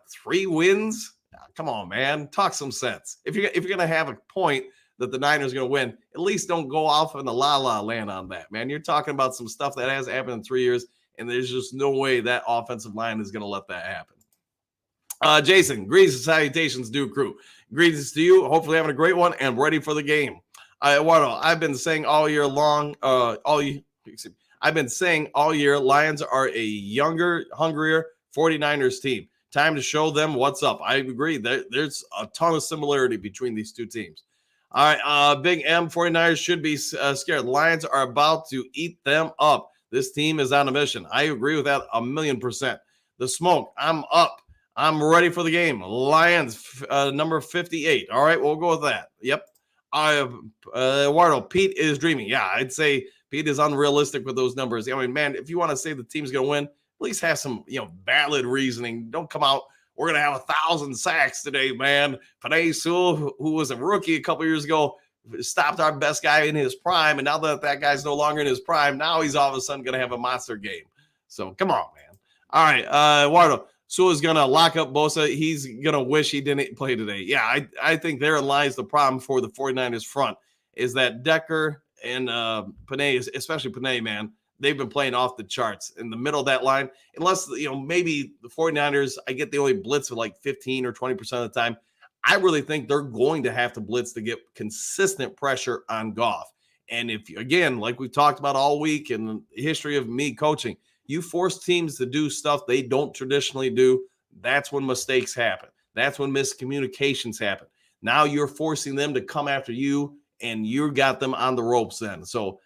3 wins? Come on, man. Talk some sense. If you're going to have a point that the Niners are going to win, at least don't go off in the la-la land on that, man. You're talking about some stuff that hasn't happened in 3 years, and there's just no way that offensive line is going to let that happen. Jason, greetings and salutations, Duke Crew. Greetings to you. Hopefully having a great one and ready for the game. I've been saying all year long, I've been saying all year, Lions are a younger, hungrier 49ers team. Time to show them what's up. I agree. There's a ton of similarity between these two teams. All right, Big M, 49ers should be scared. Lions are about to eat them up. This team is on a mission. I agree with that 1,000,000%. The smoke, I'm up. I'm ready for the game. Lions, number 58. All right, we'll go with that. Yep. Eduardo, Pete is dreaming. Yeah, I'd say Pete is unrealistic with those numbers. I mean, man, if you want to say the team's going to win, at least have some, valid reasoning. Don't come out, we're going to have 1,000 sacks today, man. Penei Sewell, who was a rookie a couple years ago, stopped our best guy in his prime. And now that guy's no longer in his prime, now he's all of a sudden going to have a monster game. So come on, man. All right, Eduardo. Sewell is going to lock up Bosa. He's going to wish he didn't play today. Yeah, I think therein lies the problem for the 49ers front is that Decker and Penei, especially Penei, man, they've been playing off the charts in the middle of that line. Unless, maybe the 49ers, I get they only blitz for like 15 or 20% of the time. I really think they're going to have to blitz to get consistent pressure on Goff. And if, again, like we've talked about all week in the history of me coaching, you force teams to do stuff they don't traditionally do, that's when mistakes happen. That's when miscommunications happen. Now you're forcing them to come after you, and you got them on the ropes then. So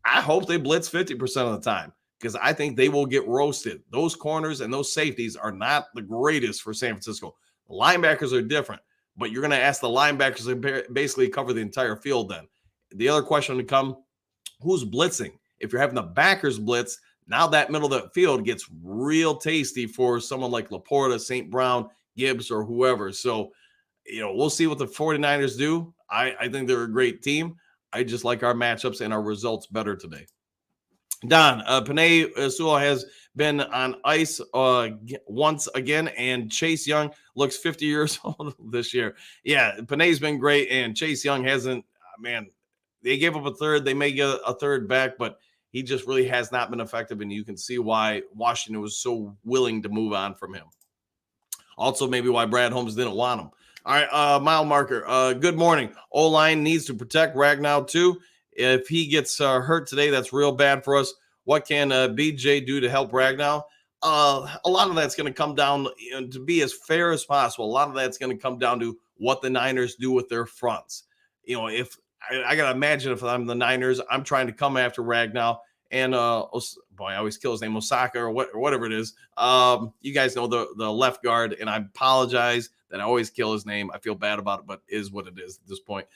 I hope they blitz 50% of the time because I think they will get roasted. Those corners and those safeties are not the greatest for San Francisco. The linebackers are different, but you're going to ask the linebackers to basically cover the entire field then. The other question to come, who's blitzing? If you're having the backers blitz, now that middle of the field gets real tasty for someone like Laporta, St. Brown, Gibbs, or whoever. So, we'll see what the 49ers do. I think they're a great team. I just like our matchups and our results better today. Don, Penei Sewell has been on ice once again, and Chase Young looks 50 years old this year. Yeah, Penei's been great, and Chase Young hasn't. Man, they gave up a third. They may get a third back, but he just really has not been effective, and you can see why Washington was so willing to move on from him. Also, maybe why Brad Holmes didn't want him. All right, mile marker. Good morning. O-line needs to protect Ragnow too. If he gets hurt today, that's real bad for us. What can BJ do to help Ragnow? A lot of that's going to come down, to be as fair as possible. A lot of that's going to come down to what the Niners do with their fronts. If I got to imagine, if I'm the Niners, I'm trying to come after Ragnow and boy, I always kill his name, Osaka or whatever it is. You guys know the left guard, and I apologize that I always kill his name. I feel bad about it, but it is what it is at this point.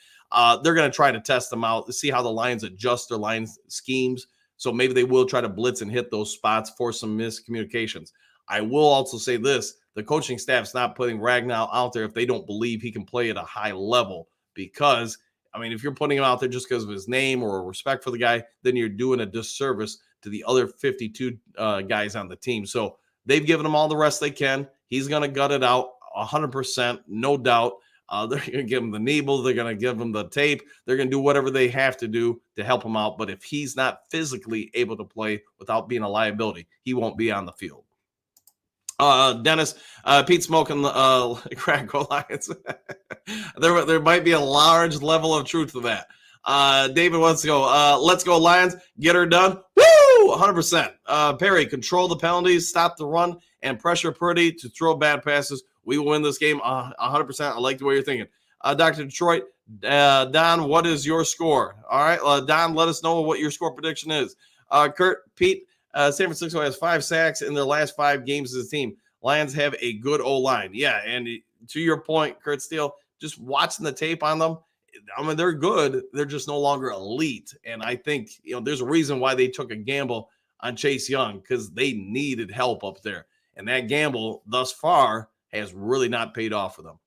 They're going to try to test them out, see how the Lions adjust their line schemes. So maybe they will try to blitz and hit those spots for some miscommunications. I will also say this: the coaching staff's not putting Ragnow out there if they don't believe he can play at a high level, because if you're putting him out there just because of his name or respect for the guy, then you're doing a disservice to the other 52 guys on the team. So they've given him all the rest they can. He's going to gut it out 100%, no doubt. They're going to give him the needle. They're going to give him the tape. They're going to do whatever they have to do to help him out. But if he's not physically able to play without being a liability, he won't be on the field. Dennis, Pete smoking crack Lions. there might be a large level of truth to that. David wants to go. Let's go Lions. Get her done. Woo! 100%. Perry, control the penalties, stop the run, and pressure Purdy to throw bad passes. We will win this game 100%. I like the way you're thinking. Dr. Detroit, Don, what is your score? All right, Don, let us know what your score prediction is. Kurt, Pete, San Francisco has 5 sacks in their last 5 games as a team. Lions have a good O-line. Yeah, and to your point, Kurt Steele, just watching the tape on them, they're good. They're just no longer elite. And I think, there's a reason why they took a gamble on Chase Young, because they needed help up there. And that gamble thus far has really not paid off for them.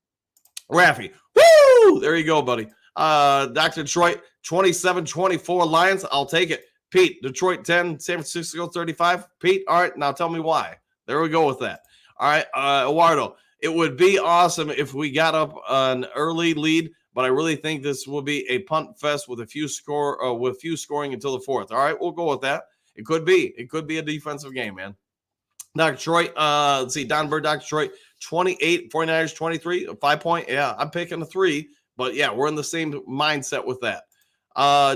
Raffy, woo! There you go, buddy. Dr. Detroit, 27-24 Lions. I'll take it. Pete, Detroit 10, San Francisco 35. Pete, all right, now tell me why. There we go with that. All right, Eduardo, it would be awesome if we got up an early lead, but I really think this will be a punt fest with few scoring until the 4th. All right, we'll go with that. It could be a defensive game, man. Dr. Detroit, let's see, Don Bird, Dr. Detroit, 28, 49ers 23, 5-point. Yeah, I'm picking a 3, but yeah, we're in the same mindset with that.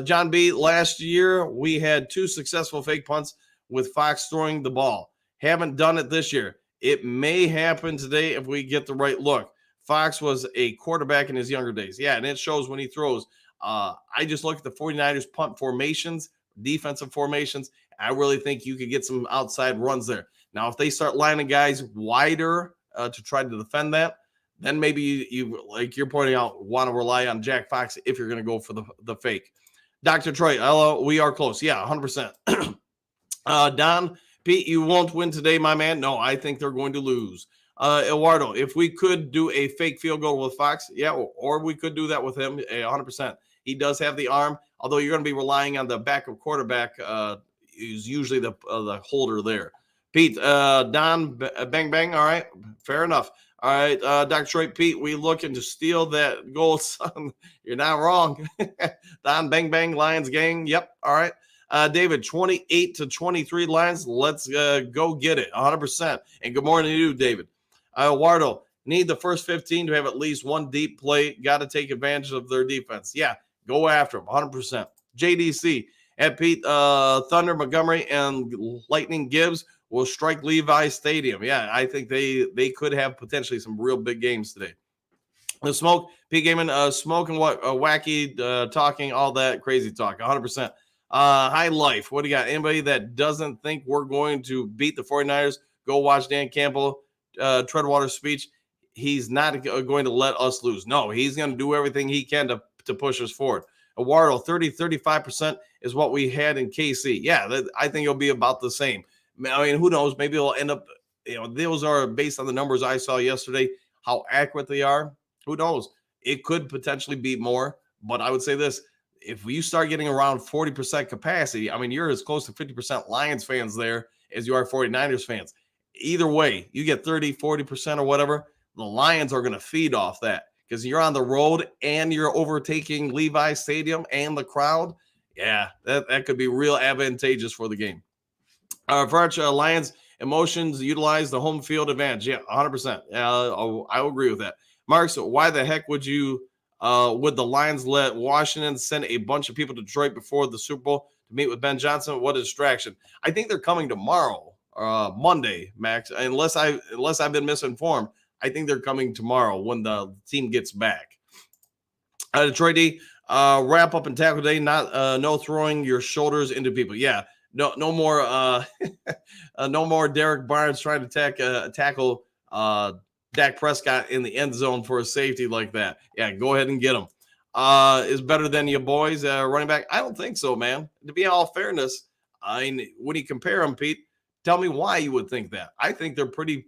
John B., last year we had 2 successful fake punts with Fox throwing the ball. Haven't done it this year. It may happen today if we get the right look. Fox was a quarterback in his younger days. Yeah, and it shows when he throws. I just look at the 49ers punt formations, defensive formations. I really think you could get some outside runs there. Now, if they start lining guys wider to try to defend that, then maybe you like you're pointing out, want to rely on Jack Fox if you're going to go for the fake. Dr. Troy, hello, we are close. Yeah, 100%. Don, Pete, you won't win today, my man. No, I think they're going to lose. Eduardo, if we could do a fake field goal with Fox, yeah, or we could do that with him 100%. He does have the arm, although you're going to be relying on the backup quarterback, who's usually the holder there. Pete, Don, bang, bang. All right, fair enough. All right, Dr. Troy, Pete, we looking to steal that goal, son. You're not wrong. Don, bang, bang, Lions gang. Yep, all right. David, 28-23 Lions. Let's go get it, 100%. And good morning to you, David. Wardo, need the first 15 to have at least one deep play. Got to take advantage of their defense. Yeah, go after them, 100%. JDC, at Pete, Thunder, Montgomery, and Lightning Gibbs will strike Levi Stadium. Yeah, I think they could have potentially some real big games today. The smoke, Pete Gaiman, smoking what wacky talking, all that crazy talk, 100%. High Life, what do you got? Anybody that doesn't think we're going to beat the 49ers, go watch Dan Campbell, Treadwater's speech. He's not going to let us lose. No, he's going to do everything he can to push us forward. Eduardo, 35% is what we had in KC. Yeah, I think it'll be about the same. I mean, who knows? Maybe it'll end up, those are based on the numbers I saw yesterday, how accurate they are. Who knows? It could potentially be more, but I would say this. If you start getting around 40% capacity, I mean, you're as close to 50% Lions fans there as you are 49ers fans. Either way, you get 30, 40% or whatever, the Lions are going to feed off that because you're on the road and you're overtaking Levi Stadium and the crowd. Yeah, that could be real advantageous for the game. Varch, Lions emotions utilize the home field advantage. Yeah, 100%. I will agree with that. Mark, so why the heck would you Would the Lions let Washington send a bunch of people to Detroit before the Super Bowl to meet with Ben Johnson? What a distraction. I think they're coming tomorrow, Monday, Max. Unless I've been misinformed, I think they're coming tomorrow when the team gets back. Detroit D, wrap up and tackle day. Not no throwing your shoulders into people. Yeah, no more no more Derek Barnes trying to tackle Dak Prescott in the end zone for a safety like that. Yeah, go ahead and get him. Is better than your boys running back? I don't think so, man. To be all fairness, I mean, when you compare them, Pete, tell me why you would think that. I think they're pretty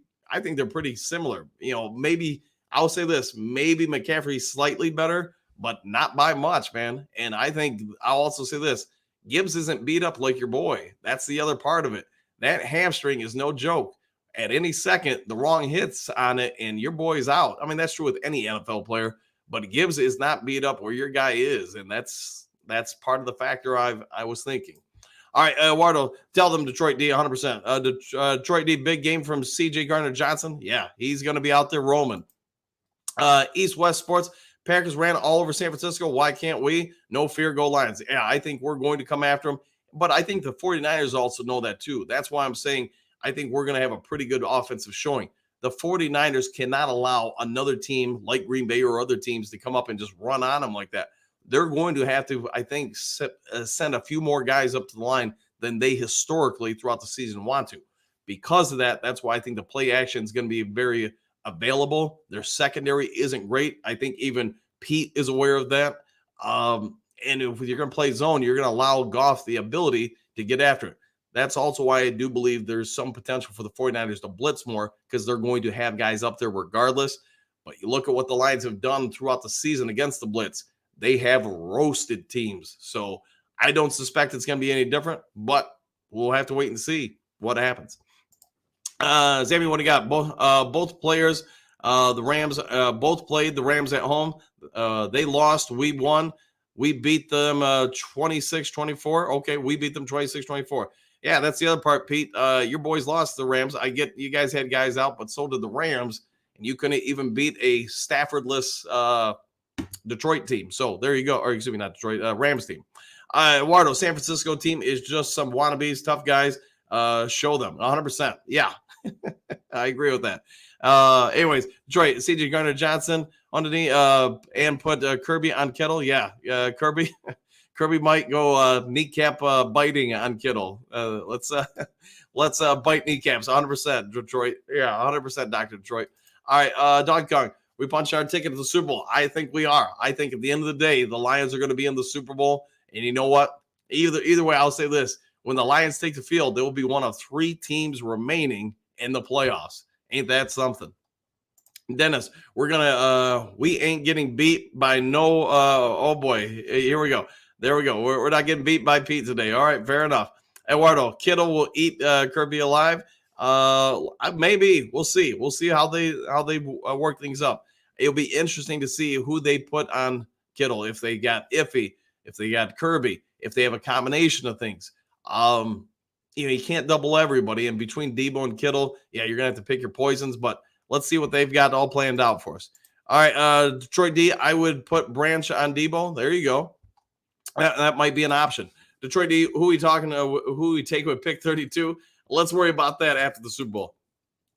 similar. You know, maybe I'll say this: maybe McCaffrey's slightly better, but not by much, man. And I think I'll also say this: Gibbs isn't beat up like your boy. That's the other part of it. That hamstring is no joke. At any second, the wrong hits on it, and your boy's out. I mean, that's true with any NFL player, but Gibbs is not beat up where your guy is, and that's part of the factor I was thinking. All right, Eduardo, tell them Detroit D 100%. Detroit D, big game from C.J. Gardner-Johnson. Yeah, he's going to be out there roaming. East-West Sports, Packers ran all over San Francisco. Why can't we? No fear, go Lions. Yeah, I think we're going to come after them, but I think the 49ers also know that too. That's why I'm saying I think we're going to have a pretty good offensive showing. The 49ers cannot allow another team like Green Bay or other teams to come up and just run on them like that. They're going to have to, I think, send a few more guys up to the line than they historically throughout the season want to. Because of that, that's why I think the play action is going to be very available. Their secondary isn't great. I think even Pete is aware of that. And if you're going to play zone, you're going to allow Goff the ability to get after it. That's also why I do believe there's some potential for the 49ers to blitz more because they're going to have guys up there regardless. But you look at what the Lions have done throughout the season against the blitz. They have roasted teams. So I don't suspect it's going to be any different, but we'll have to wait and see what happens. Sammy, what do you got? Both players, the Rams, both played the Rams at home. They lost. We won. We beat them 26-24. Okay, we beat them 26-24. Yeah, that's the other part, Pete. Your boys lost the Rams. I get you guys had guys out, but so did the Rams, and you couldn't even beat a Staffordless Detroit team. So there you go. Or excuse me, not Detroit, Rams team. Eduardo, San Francisco team is just some wannabes, tough guys. Show them 100%. Yeah, I agree with that. Anyways, Detroit, C.J. Gardner-Johnson underneath and put Kirby on Kittle. Yeah, Kirby. Kirby might go kneecap biting on Kittle. Let's bite kneecaps 100%, Detroit. Yeah, 100%, Dr. Detroit. All right, Dog Kong, we punched our ticket to the Super Bowl. I think we are. I think at the end of the day, the Lions are going to be in the Super Bowl. And you know what? Either way, I'll say this. When the Lions take the field, they will be one of 3 teams remaining in the playoffs. Ain't that something? Dennis, we ain't getting beat by no, oh boy, here we go. There we go. We're not getting beat by Pete today. All right, fair enough. Eduardo, Kittle will eat Kirby alive. Maybe we'll see. We'll see how they work things up. It'll be interesting to see who they put on Kittle. If they got Iffy, if they got Kirby, if they have a combination of things. You can't double everybody. And between Debo and Kittle, yeah, you're gonna have to pick your poisons. But let's see what they've got all planned out for us. All right, Detroit D, I would put Branch on Debo. There you go. That might be an option. Detroit D, who we talking to? Who we take with pick 32? Let's worry about that after the Super Bowl.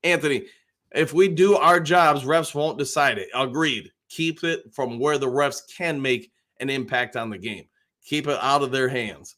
Anthony, if we do our jobs, refs won't decide it. Agreed. Keep it from where the refs can make an impact on the game. Keep it out of their hands.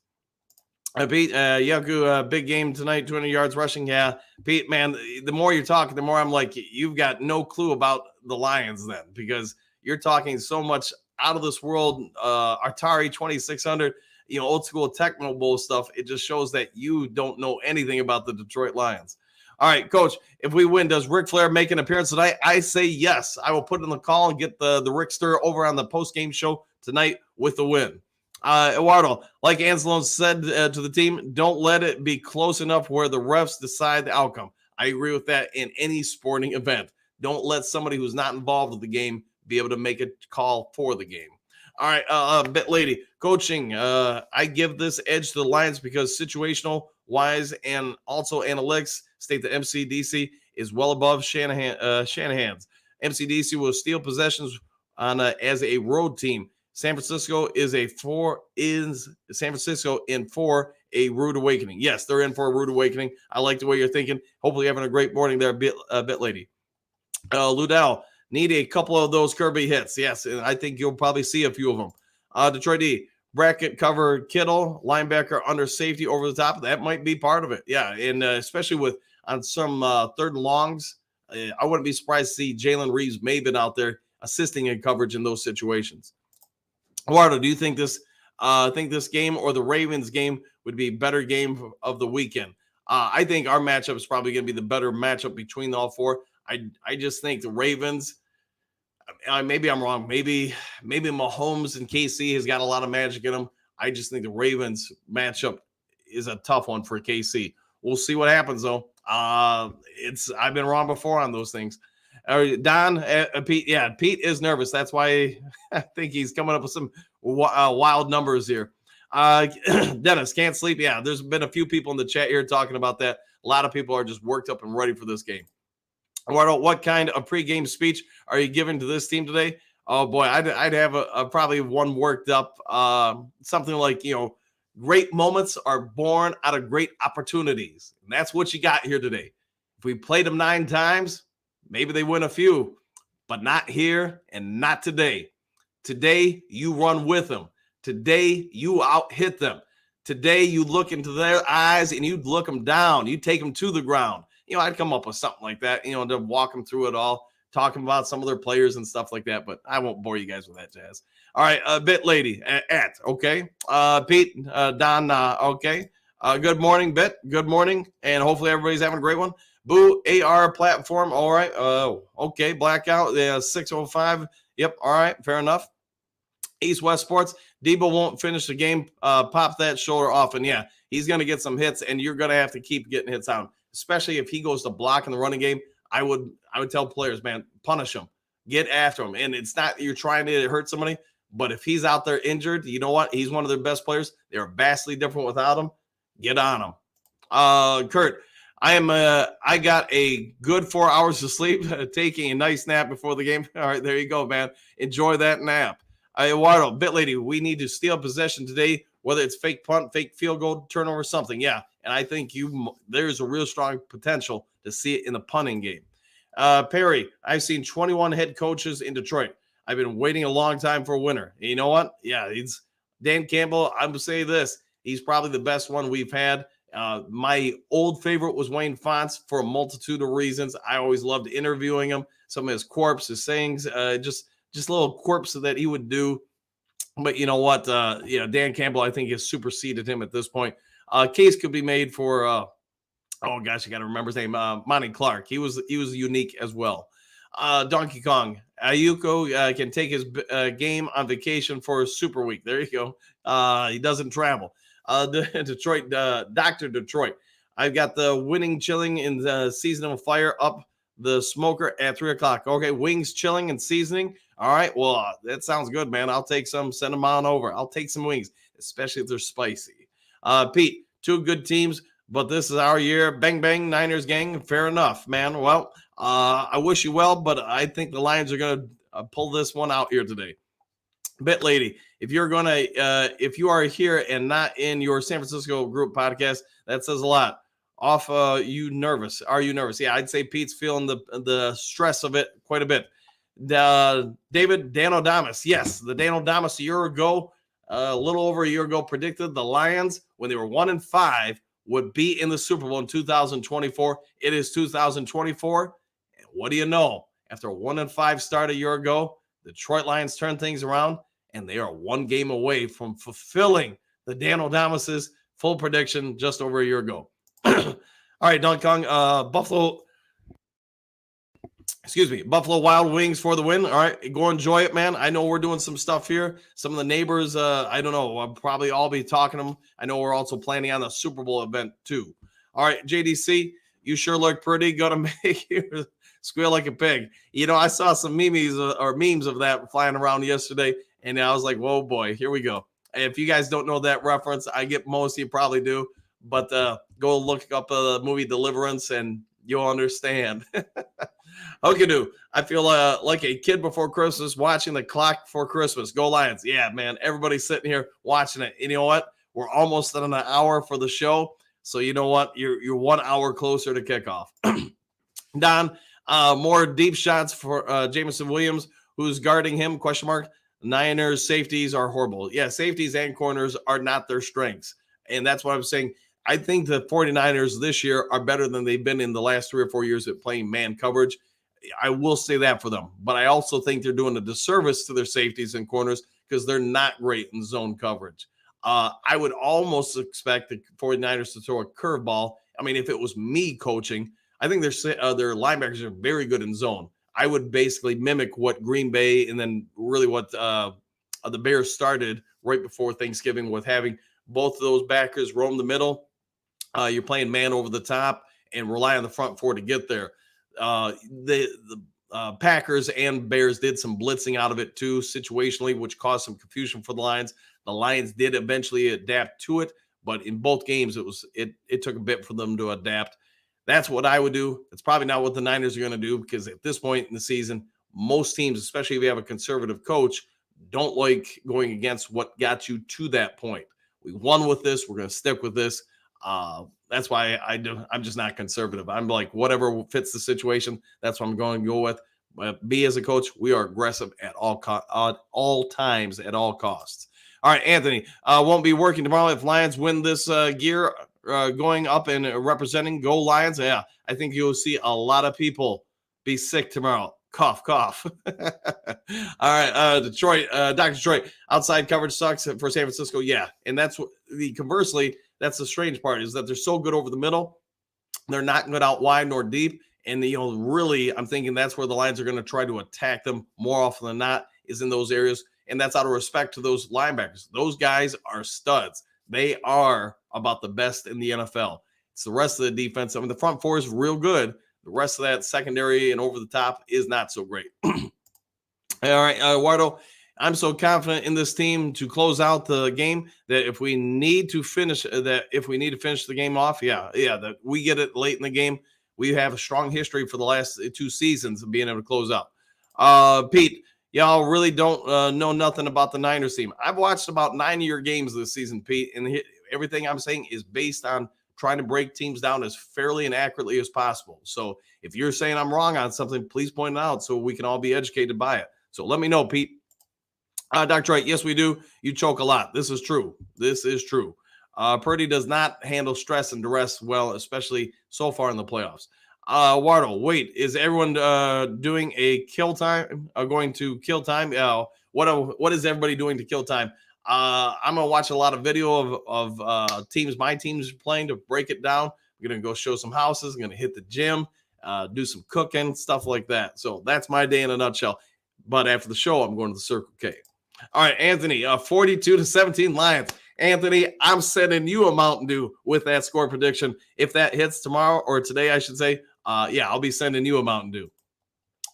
Pete, Yaku, big game tonight, 200 yards rushing. Yeah, Pete, man, the more you're talking, the more I'm like, you've got no clue about the Lions then, because you're talking so much out of this world, Atari 2600, old school Tecmo Bowl stuff. It just shows that you don't know anything about the Detroit Lions. All right, Coach, if we win, does Ric Flair make an appearance tonight? I say yes. I will put in the call and get the Rickster over on the post-game show tonight with the win. Eduardo, like Anzalone said to the team, don't let it be close enough where the refs decide the outcome. I agree with that in any sporting event. Don't let somebody who's not involved with the game be able to make a call for the game. All right, Bit Lady, coaching. I give this edge to the Lions because situational wise and also analytics state that MCDC is well above Shanahan's. MCDC will steal possessions on as a road team. San Francisco is San Francisco in for a rude awakening. Yes, they're in for a rude awakening. I like the way you're thinking. Hopefully, you're having a great morning there, bit lady. Ludell, need a couple of those Kirby hits. Yes, and I think you'll probably see a few of them. Detroit D, bracket cover Kittle, linebacker under safety over the top. That might be part of it. Yeah, and especially with on some third and longs, I wouldn't be surprised to see Jalen Reeves may have been out there assisting in coverage in those situations. Eduardo, do you think this game or the Ravens game would be a better game of the weekend? I think our matchup is probably going to be the better matchup between all four. I just think the Ravens. Maybe I'm wrong. Maybe Mahomes and KC has got a lot of magic in them. I just think the Ravens matchup is a tough one for KC. We'll see what happens though. I've been wrong before on those things. Don, Pete, yeah, Pete is nervous. That's why I think he's coming up with some wild numbers here. Dennis, can't sleep. Yeah, there's been a few people in the chat here talking about that. A lot of people are just worked up and ready for this game. Eduardo, what kind of pregame speech are you giving to this team today? Oh boy, I'd have a probably one worked up, something like, great moments are born out of great opportunities. And that's what you got here today. If we played them 9 times, maybe they win a few, but not here and not today. Today, you run with them. Today, you out-hit them. Today, you look into their eyes and you look them down. You take them to the ground. I'd come up with something like that, to walk them through it all, talking about some of their players and stuff like that, but I won't bore you guys with that jazz. All right, Bit Lady, okay. Pete, Don, okay. Good morning, Bit. Good morning, and hopefully everybody's having a great one. Boo, AR platform, all right. Okay, Blackout, 605. Yep, all right, fair enough. East West Sports, Debo won't finish the game. Pop that shoulder off, and yeah, he's going to get some hits, and you're going to have to keep getting hits on, especially if he goes to block in the running game. I would tell players, man, punish him, get after him, and it's not you're trying to hurt somebody, but if he's out there injured, you know what? He's one of their best players. They're vastly different without him. Get on him. Kurt, I got a good 4 hours of sleep, taking a nice nap before the game. All right, there you go, man. Enjoy that nap. Eduardo, Bit Lady, we need to steal possession today, whether it's fake punt, fake field goal, turnover, something. Yeah, and I think there's a real strong potential to see it in the punting game. Perry, I've seen 21 head coaches in Detroit. I've been waiting a long time for a winner. And you know what? Yeah, it's Dan Campbell. I'm going to say this. He's probably the best one we've had. My old favorite was Wayne Fonts for a multitude of reasons. I always loved interviewing him. Some of his quirks, his sayings, just little quirks that he would do. But you know what? Dan Campbell, I think, has superseded him at this point. Case could be made for, oh gosh, I got to remember his name, Monty Clark. He was unique as well. Donkey Kong, Ayuko can take his game on vacation for a super week. There you go. He doesn't travel. Detroit, Dr. Detroit. I've got the winning chilling in the seasonal fire up the smoker at 3:00. Okay, wings chilling and seasoning. All right, well, that sounds good, man. I'll take some. Send them on over. I'll take some wings, especially if they're spicy. Pete, 2 good teams, but this is our year. Bang, bang, Niners gang. Fair enough, man. Well, I wish you well, but I think the Lions are going to pull this one out here today. Bit Lady, if you are here and not in your San Francisco group podcast, that says a lot. You nervous? Are you nervous? Yeah, I'd say Pete's feeling the stress of it quite a bit. David Dan O'Damas, yes, the Dan O'Damas a little over a year ago, predicted the Lions when they were 1-5 would be in the Super Bowl in 2024. It is 2024. And what do you know? After a 1-5 start a year ago, the Detroit Lions turned things around, and they are 1 game away from fulfilling the Dan O'Damas's full prediction just over a year ago. All right, Don Kong, Buffalo Wild Wings for the win. All right, go enjoy it, man. I know we're doing some stuff here. Some of the neighbors, I don't know. I'll probably all be talking to them. I know we're also planning on the Super Bowl event too. All right, JDC, you sure look pretty. Gonna make you squeal like a pig. I saw some memes of that flying around yesterday, and I was like, whoa, boy, here we go. If you guys don't know that reference, I get most of you probably do, but go look up the movie Deliverance, and you'll understand. Okay, dude. I feel like a kid before Christmas watching the clock for Christmas. Go Lions. Yeah, man. Everybody's sitting here watching it. And you know what? We're almost at an hour for the show. So you know what? You're 1 hour closer to kickoff. Don, more deep shots for Jameson Williams, who's guarding him, question mark. Niners safeties are horrible. Yeah, safeties and corners are not their strengths. And that's what I'm saying. I think the 49ers this year are better than they've been in the last 3 or 4 years at playing man coverage. I will say that for them. But I also think they're doing a disservice to their safeties and corners because they're not great in zone coverage. I would almost expect the 49ers to throw a curveball. I mean, if it was me coaching, I think their linebackers are very good in zone. I would basically mimic what Green Bay and then really what the Bears started right before Thanksgiving with having both of those backers roam the middle. You're playing man over the top and rely on the front four to get there. The Packers and Bears did some blitzing out of it too, situationally, which caused some confusion for the Lions. The Lions did eventually adapt to it, but in both games, it took a bit for them to adapt. That's what I would do. It's probably not what the Niners are going to do because at this point in the season, most teams, especially if you have a conservative coach, don't like going against what got you to that point. We won with this. We're going to stick with this. That's why I'm just not conservative. I'm like, whatever fits the situation, that's what I'm going to go with. But me as a coach, we are aggressive at all times, at all costs. All right, Anthony, won't be working tomorrow if Lions win this gear, going up and representing. Go Lions. Yeah, I think you'll see a lot of people be sick tomorrow. Cough, cough. All right, Detroit, Dr. Detroit, outside coverage sucks for San Francisco. Yeah, and that's what conversely, that's the strange part is that they're so good over the middle. They're not good out wide nor deep. And, really, I'm thinking that's where the Lions are going to try to attack them more often than not is in those areas. And that's out of respect to those linebackers. Those guys are studs. They are about the best in the NFL. It's the rest of the defense. I mean, the front four is real good. The rest of that secondary and over the top is not so great. All right, Eduardo, I'm so confident in this team to close out the game that if we need to finish the game off, that we get it late in the game. We have a strong history for the last 2 seasons of being able to close out. Pete, y'all really don't know nothing about the Niners team. I've watched about 9 of your games this season, Pete, and everything I'm saying is based on trying to break teams down as fairly and accurately as possible. So if you're saying I'm wrong on something, please point it out so we can all be educated by it. So let me know, Pete. Dr. Wright, yes, we do. You choke a lot. This is true. Purdy does not handle stress and duress well, especially so far in the playoffs. Wardo, wait, is everyone doing a kill time? Going to kill time? What is everybody doing to kill time? I'm going to watch a lot of video of teams, my teams playing to break it down. I'm going to go show some houses. I'm going to hit the gym, do some cooking, stuff like that. So that's my day in a nutshell. But after the show, I'm going to the Circle K. All right, Anthony, 42-17 Lions. Anthony, I'm sending you a Mountain Dew with that score prediction. If that hits tomorrow or today, I should say, I'll be sending you a Mountain Dew.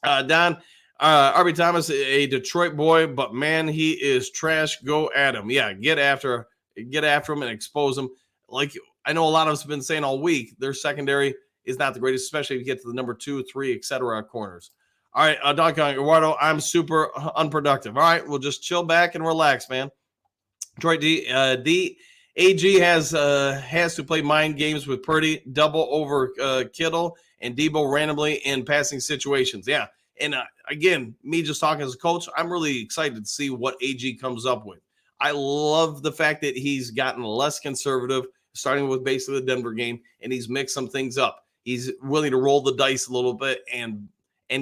Don, Arby Thomas, a Detroit boy, but man, he is trash. Go at him. Yeah, get after him and expose him. Like I know a lot of us have been saying all week, their secondary is not the greatest, especially if you get to the number 2, 3, etc. corners. All right, Doc Eduardo, I'm super unproductive. All right, we'll just chill back and relax, man. Detroit AG has to play mind games with Purdy, double over Kittle and Debo randomly in passing situations. Yeah, and again, me just talking as a coach, I'm really excited to see what AG comes up with. I love the fact that he's gotten less conservative, starting with basically the Denver game, and he's mixed some things up. He's willing to roll the dice a little bit and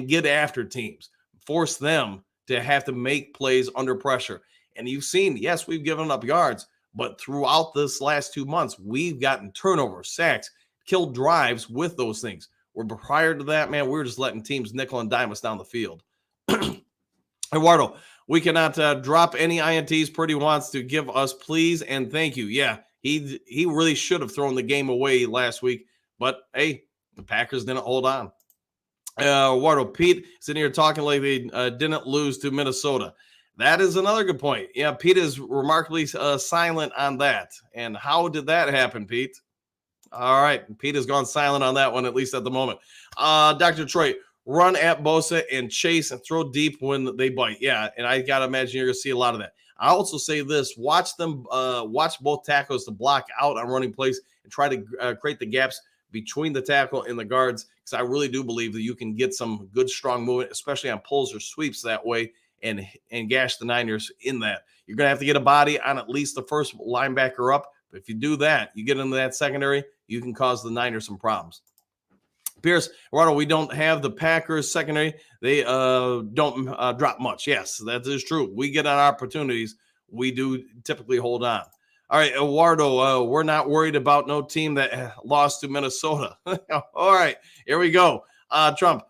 get after teams, force them to have to make plays under pressure. And you've seen, yes, we've given up yards, but throughout this last 2 months, we've gotten turnovers, sacks, killed drives with those things. Where prior to that, man, we were just letting teams nickel and dime us down the field. Eduardo, we cannot drop any INTs Purdy wants to give us, please and thank you. Yeah, he really should have thrown the game away last week, but hey, the Packers didn't hold on. Eduardo, Pete sitting here talking like they didn't lose to Minnesota. That is another good point. Yeah, Pete is remarkably silent on that. And how did that happen, Pete? All right, Pete has gone silent on that one, at least at the moment. Dr. Detroit, run at Bosa and chase and throw deep when they bite. Yeah, and I got to imagine you're going to see a lot of that. I also say this: watch both tackles to block out on running plays and try to create the gaps between the tackle and the guards, because I really do believe that you can get some good, strong movement, especially on pulls or sweeps that way, and gash the Niners in that. You're going to have to get a body on at least the first linebacker up. But if you do that, you get into that secondary, you can cause the Niners some problems. Pierce, Eduardo, we don't have the Packers secondary. They don't drop much. Yes, that is true. We get on opportunities. We do typically hold on. All right, Eduardo, we're not worried about no team that lost to Minnesota. All right, here we go. Trump,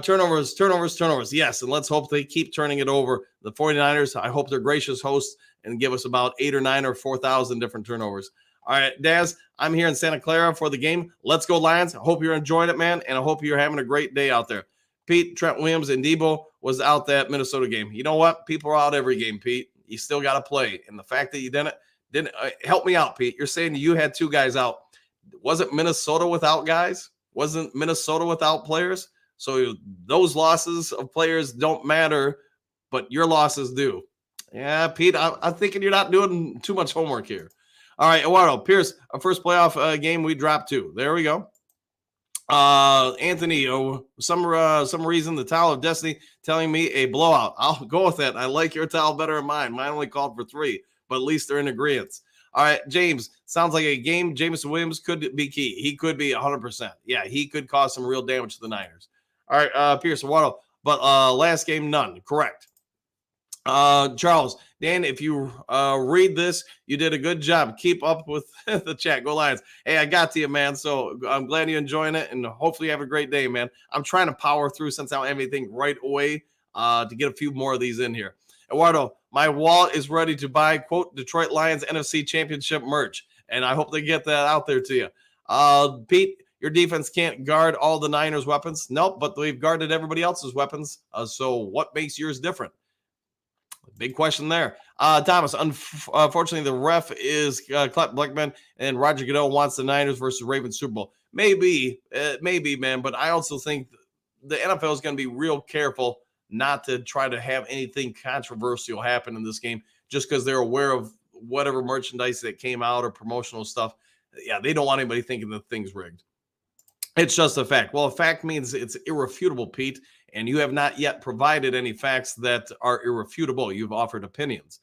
turnovers. Yes, and let's hope they keep turning it over. The 49ers, I hope they're gracious hosts and give us about 8 or 9 or 4,000 different turnovers. All right, Daz, I'm here in Santa Clara for the game. Let's go, Lions. I hope you're enjoying it, man, and I hope you're having a great day out there. Pete, Trent Williams, and Debo was out that Minnesota game. You know what? People are out every game, Pete. You still got to play, and the fact that you didn't help me out, Pete. You're saying you had 2 guys out. Wasn't Minnesota without guys? Wasn't Minnesota without players? So those losses of players don't matter, but your losses do. Yeah, Pete, I'm thinking you're not doing too much homework here. All right, Eduardo, Pierce, our first playoff game, we dropped 2. There we go. Anthony, some reason the Towel of Destiny telling me a blowout. I'll go with that. I like your towel better than mine. Mine only called for 3. But at least they're in agreement. All right, James, sounds like a game. Jameson Williams could be key. He could be 100%. Yeah, he could cause some real damage to the Niners. All right, Pierce, Waddle, but last game, none. Correct. Charles, Dan, if you read this, you did a good job. Keep up with the chat. Go Lions. Hey, I got to you, man. So I'm glad you're enjoying it, and hopefully you have a great day, man. I'm trying to power through since I don't have anything right away to get a few more of these in here. Eduardo, my wallet is ready to buy, quote, Detroit Lions NFC Championship merch, and I hope they get that out there to you. Pete, your defense can't guard all the Niners' weapons. Nope, but they've guarded everybody else's weapons. So what makes yours different? Big question there. Thomas, unfortunately, the ref is Clint Blackman, and Roger Goodell wants the Niners versus Ravens Super Bowl. Maybe, man, but I also think the NFL is going to be real careful not to try to have anything controversial happen in this game just because they're aware of whatever merchandise that came out or promotional stuff. Yeah, they don't want anybody thinking the thing's rigged. It's just a fact. Well, a fact means it's irrefutable, Pete, and you have not yet provided any facts that are irrefutable. You've offered opinions.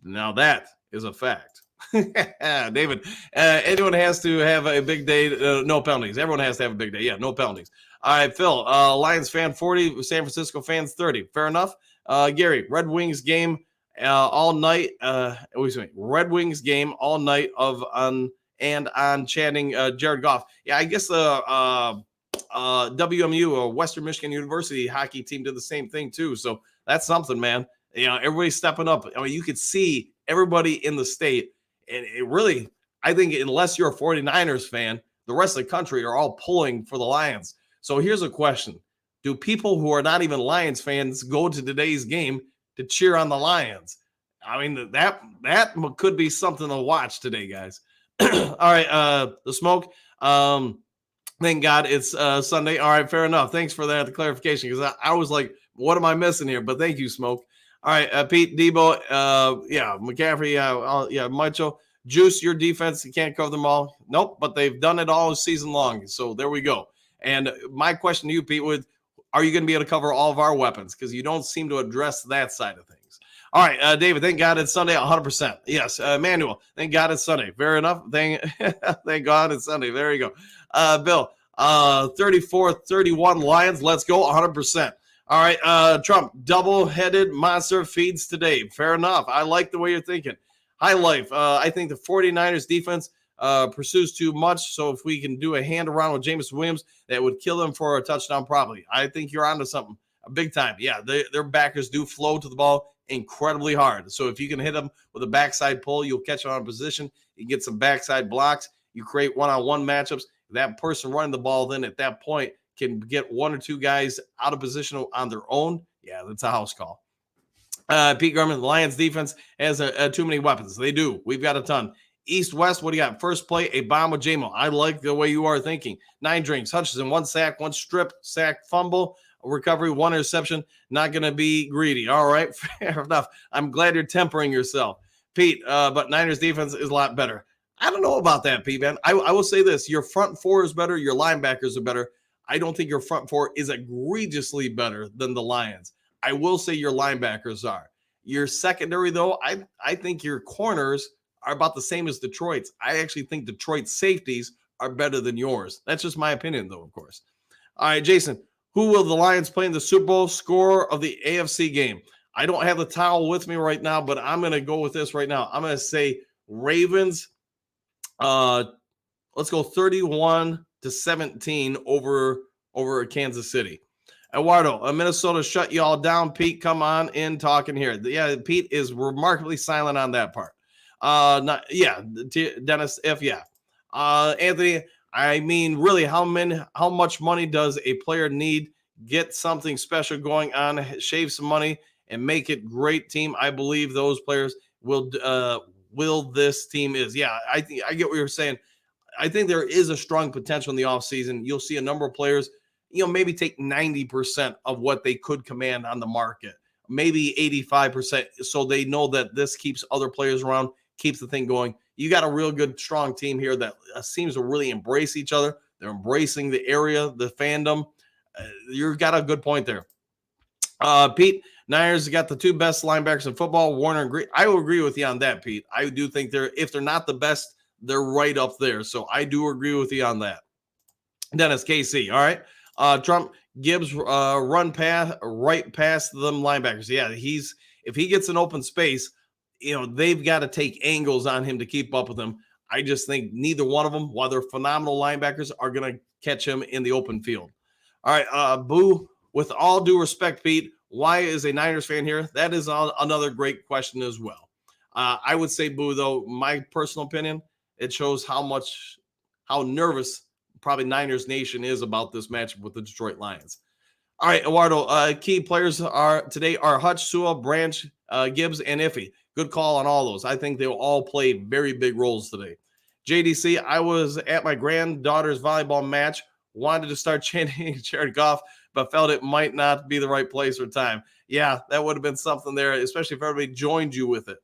Now that is a fact. David, anyone has to have a big day. No penalties. Everyone has to have a big day. Yeah, no penalties. All right, Phil, Lions fan 40, San Francisco fans 30. Fair enough. Gary, Red Wings game all night. Red Wings game all night on chanting Jared Goff. Yeah, I guess the WMU or Western Michigan University hockey team did the same thing too. So that's something, man. You know, everybody's stepping up. I mean, you could see everybody in the state. And it really, I think unless you're a 49ers fan, the rest of the country are all pulling for the Lions. So here's a question. Do people who are not even Lions fans go to today's game to cheer on the Lions? I mean, that could be something to watch today, guys. All right, the smoke. Thank God it's Sunday. All right, fair enough. Thanks for that clarification, because I was like, what am I missing here? But thank you, Smoke. All right, Pete, Debo, McCaffrey, Michael, Juice, your defense, you can't cover them all. Nope, but they've done it all season long. So there we go. And my question to you, Pete, are you going to be able to cover all of our weapons? Because you don't seem to address that side of things. All right, David, thank God it's Sunday, 100%. Yes, Manuel, thank God it's Sunday. Fair enough. Thank God it's Sunday. There you go. Bill, 34-31 Lions. Let's go, 100%. All right, Trump, double-headed monster feeds today. Fair enough. I like the way you're thinking. High Life, I think the 49ers defense pursues too much, so if we can do a hand around with Jameson Williams, that would kill them for a touchdown probably. I think you're onto something big time. Yeah, their backers do flow to the ball incredibly hard. So if you can hit them with a backside pull, you'll catch it on position. You get some backside blocks. You create one-on-one matchups. That person running the ball then at that point can get one or two guys out of position on their own. Yeah, that's a house call. Pete Garman, the Lions defense has too many weapons. They do. We've got a ton. East-West, what do you got? First play, a bomb with J-Mo. I like the way you are thinking. 9 drinks. Hutchinson, 1 sack, 1 strip, sack, fumble. recovery, 1 interception. Not going to be greedy. All right, fair enough. I'm glad you're tempering yourself, Pete. But Niners defense is a lot better. I don't know about that, Pete, man. I will say this. Your front four is better. Your linebackers are better. I don't think your front four is egregiously better than the Lions. I will say your linebackers are. Your secondary, though, I think your corners are about the same as Detroit's. I actually think Detroit's safeties are better than yours. That's just my opinion, though, of course. All right, Jason, who will the Lions play in the Super Bowl? Score of the AFC game. I don't have the towel with me right now, but I'm going to go with this right now. I'm going to say Ravens. Let's go 31-17 over Kansas City. Eduardo, Minnesota shut y'all down. Pete, come on in talking here. Yeah, Pete is remarkably silent on that part. Dennis, Anthony, I mean, really, how much money does a player need? Get something special going on, shave some money, and make it great team. I believe those players will this team is. Yeah, I get what you're saying. I think there is a strong potential in the offseason. You'll see a number of players, maybe take 90% of what they could command on the market, maybe 85%. So they know that this keeps other players around, keeps the thing going. You got a real good, strong team here that seems to really embrace each other. They're embracing the area, the fandom. You've got a good point there. Pete, Niners got the 2 best linebackers in football, Warner and Green. I will agree with you on that, Pete. I do think if they're not the best, they're right up there. So I do agree with you on that. Dennis, KC, all right. Trump, Gibbs run right past them linebackers. Yeah, if he gets an open space, they've got to take angles on him to keep up with him. I just think neither one of them, while they're phenomenal linebackers, are going to catch him in the open field. All right, Boo, with all due respect, Pete, why is a Niners fan here? That is another great question as well. I would say, Boo, though, my personal opinion, it shows how nervous probably Niners Nation is about this matchup with the Detroit Lions. All right, Eduardo, key players today are Hutch, Sewell, Branch, Gibbs, and Iffy. Good call on all those. I think they'll all play very big roles today. JDC, I was at my granddaughter's volleyball match, wanted to start chanting Jared Goff, but felt it might not be the right place or time. Yeah, that would have been something there, especially if everybody joined you with it.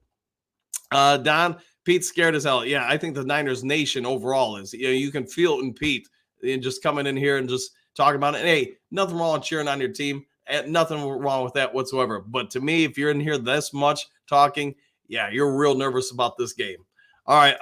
Don, Pete's scared as hell. Yeah, I think the Niners Nation overall is. You can feel it in Pete and just coming in here and just talking about it. And hey, nothing wrong with cheering on your team. Nothing wrong with that whatsoever. But to me, if you're in here this much talking, yeah, you're real nervous about this game. All right,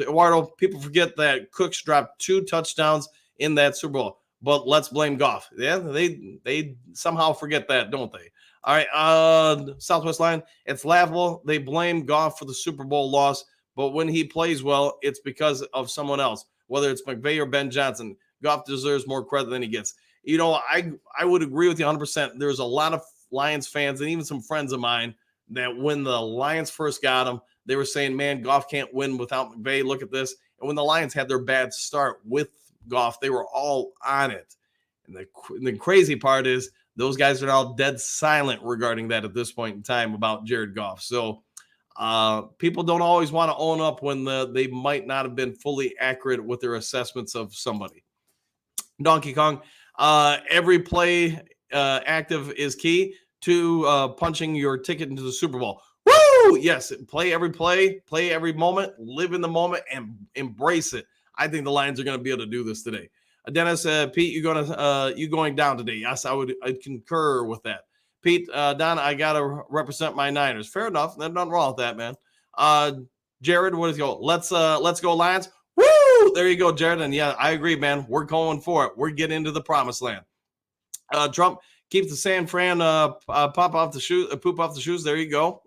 Eduardo, people forget that Cooks dropped 2 touchdowns in that Super Bowl, but let's blame Goff. Yeah, they somehow forget that, don't they? All right, Southwest Line, it's laughable. They blame Goff for the Super Bowl loss, but when he plays well, it's because of someone else, whether it's McVay or Ben Johnson. Goff deserves more credit than he gets. I would agree with you 100%. There's a lot of Lions fans and even some friends of mine that when the Lions first got him, they were saying, man, Goff can't win without McVay. Look at this. And when the Lions had their bad start with Goff, they were all on it. And the crazy part is those guys are now dead silent regarding that at this point in time about Jared Goff. So people don't always want to own up when they might not have been fully accurate with their assessments of somebody. Donkey Kong, every play active is key to punching your ticket into the Super Bowl. Woo! Yes, play every moment, live in the moment, and embrace it. I think the Lions are going to be able to do this today. Dennis, Pete, you going down today? Yes, I'd concur with that. Pete, Don, I gotta represent my Niners. Fair enough. There's nothing wrong with that, man. Jared, what does he go? Let's go Lions. Woo! There you go, Jared. And yeah, I agree, man. We're going for it. We're getting into the promised land. Trump, keep the San Fran poop off the shoes. There you go.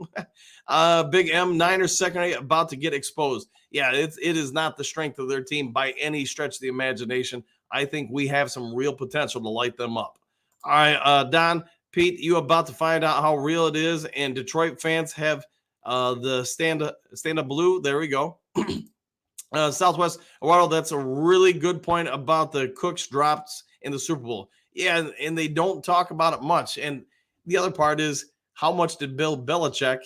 Big M, Niners secondary about to get exposed. Yeah, it is not the strength of their team by any stretch of the imagination. I think we have some real potential to light them up. All right, Don, Pete, you about to find out how real it is, and Detroit fans have the stand up blue. There we go. Southwest, well, that's a really good point about the Cooks drops in the Super Bowl. Yeah, and they don't talk about it much. And the other part is, how much did Bill Belichick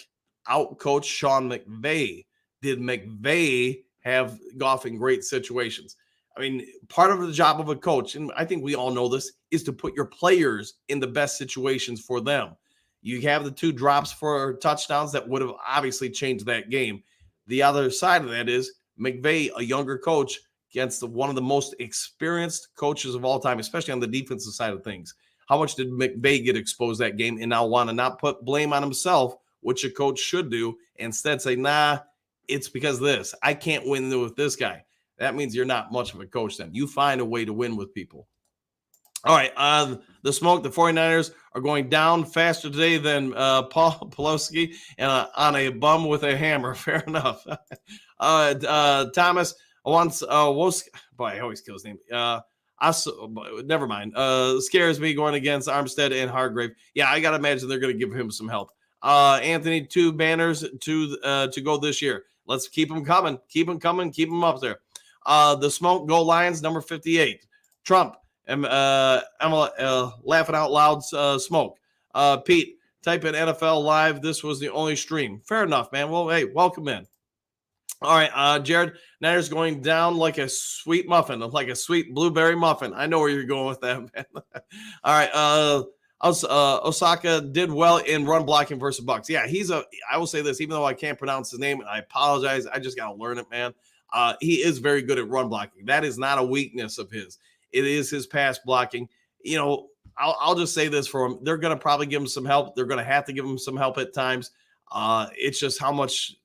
outcoach Sean McVay? Did McVay have Goff in great situations? I mean, part of the job of a coach, and I think we all know this, is to put your players in the best situations for them. You have the 2 drops for touchdowns that would have obviously changed that game. The other side of that is McVay, a younger coach, against one of the most experienced coaches of all time, especially on the defensive side of things. How much did McVay get exposed that game and now want to not put blame on himself, which a coach should do, instead say, nah, it's because of this. I can't win with this guy. That means you're not much of a coach then. You find a way to win with people. All right, the 49ers are going down faster today than Paul Pelosi on a bum with a hammer. Fair enough. Thomas wants boy, I always kill his name. Never mind. Scares me going against Armstead and Hargrave. Yeah, I gotta imagine they're gonna give him some help. Anthony, 2 banners to go this year. Let's keep them coming. Keep them coming. Keep them up there. The smoke, go Lions, number 58. Trump. I'm laughing out loud. Smoke. Pete, type in NFL Live. This was the only stream. Fair enough, man. Well, hey, welcome in. All right, Jared, Niners going down like a sweet muffin, like a sweet blueberry muffin. I know where you're going with that, man. All right, Osaka did well in run blocking versus Bucks. Yeah, I will say this, even though I can't pronounce his name, and I apologize. I just got to learn it, man. He is very good at run blocking. That is not a weakness of his. It is his pass blocking. You know, I'll just say this for him. They're going to probably give him some help. They're going to have to give him some help at times. It's just how much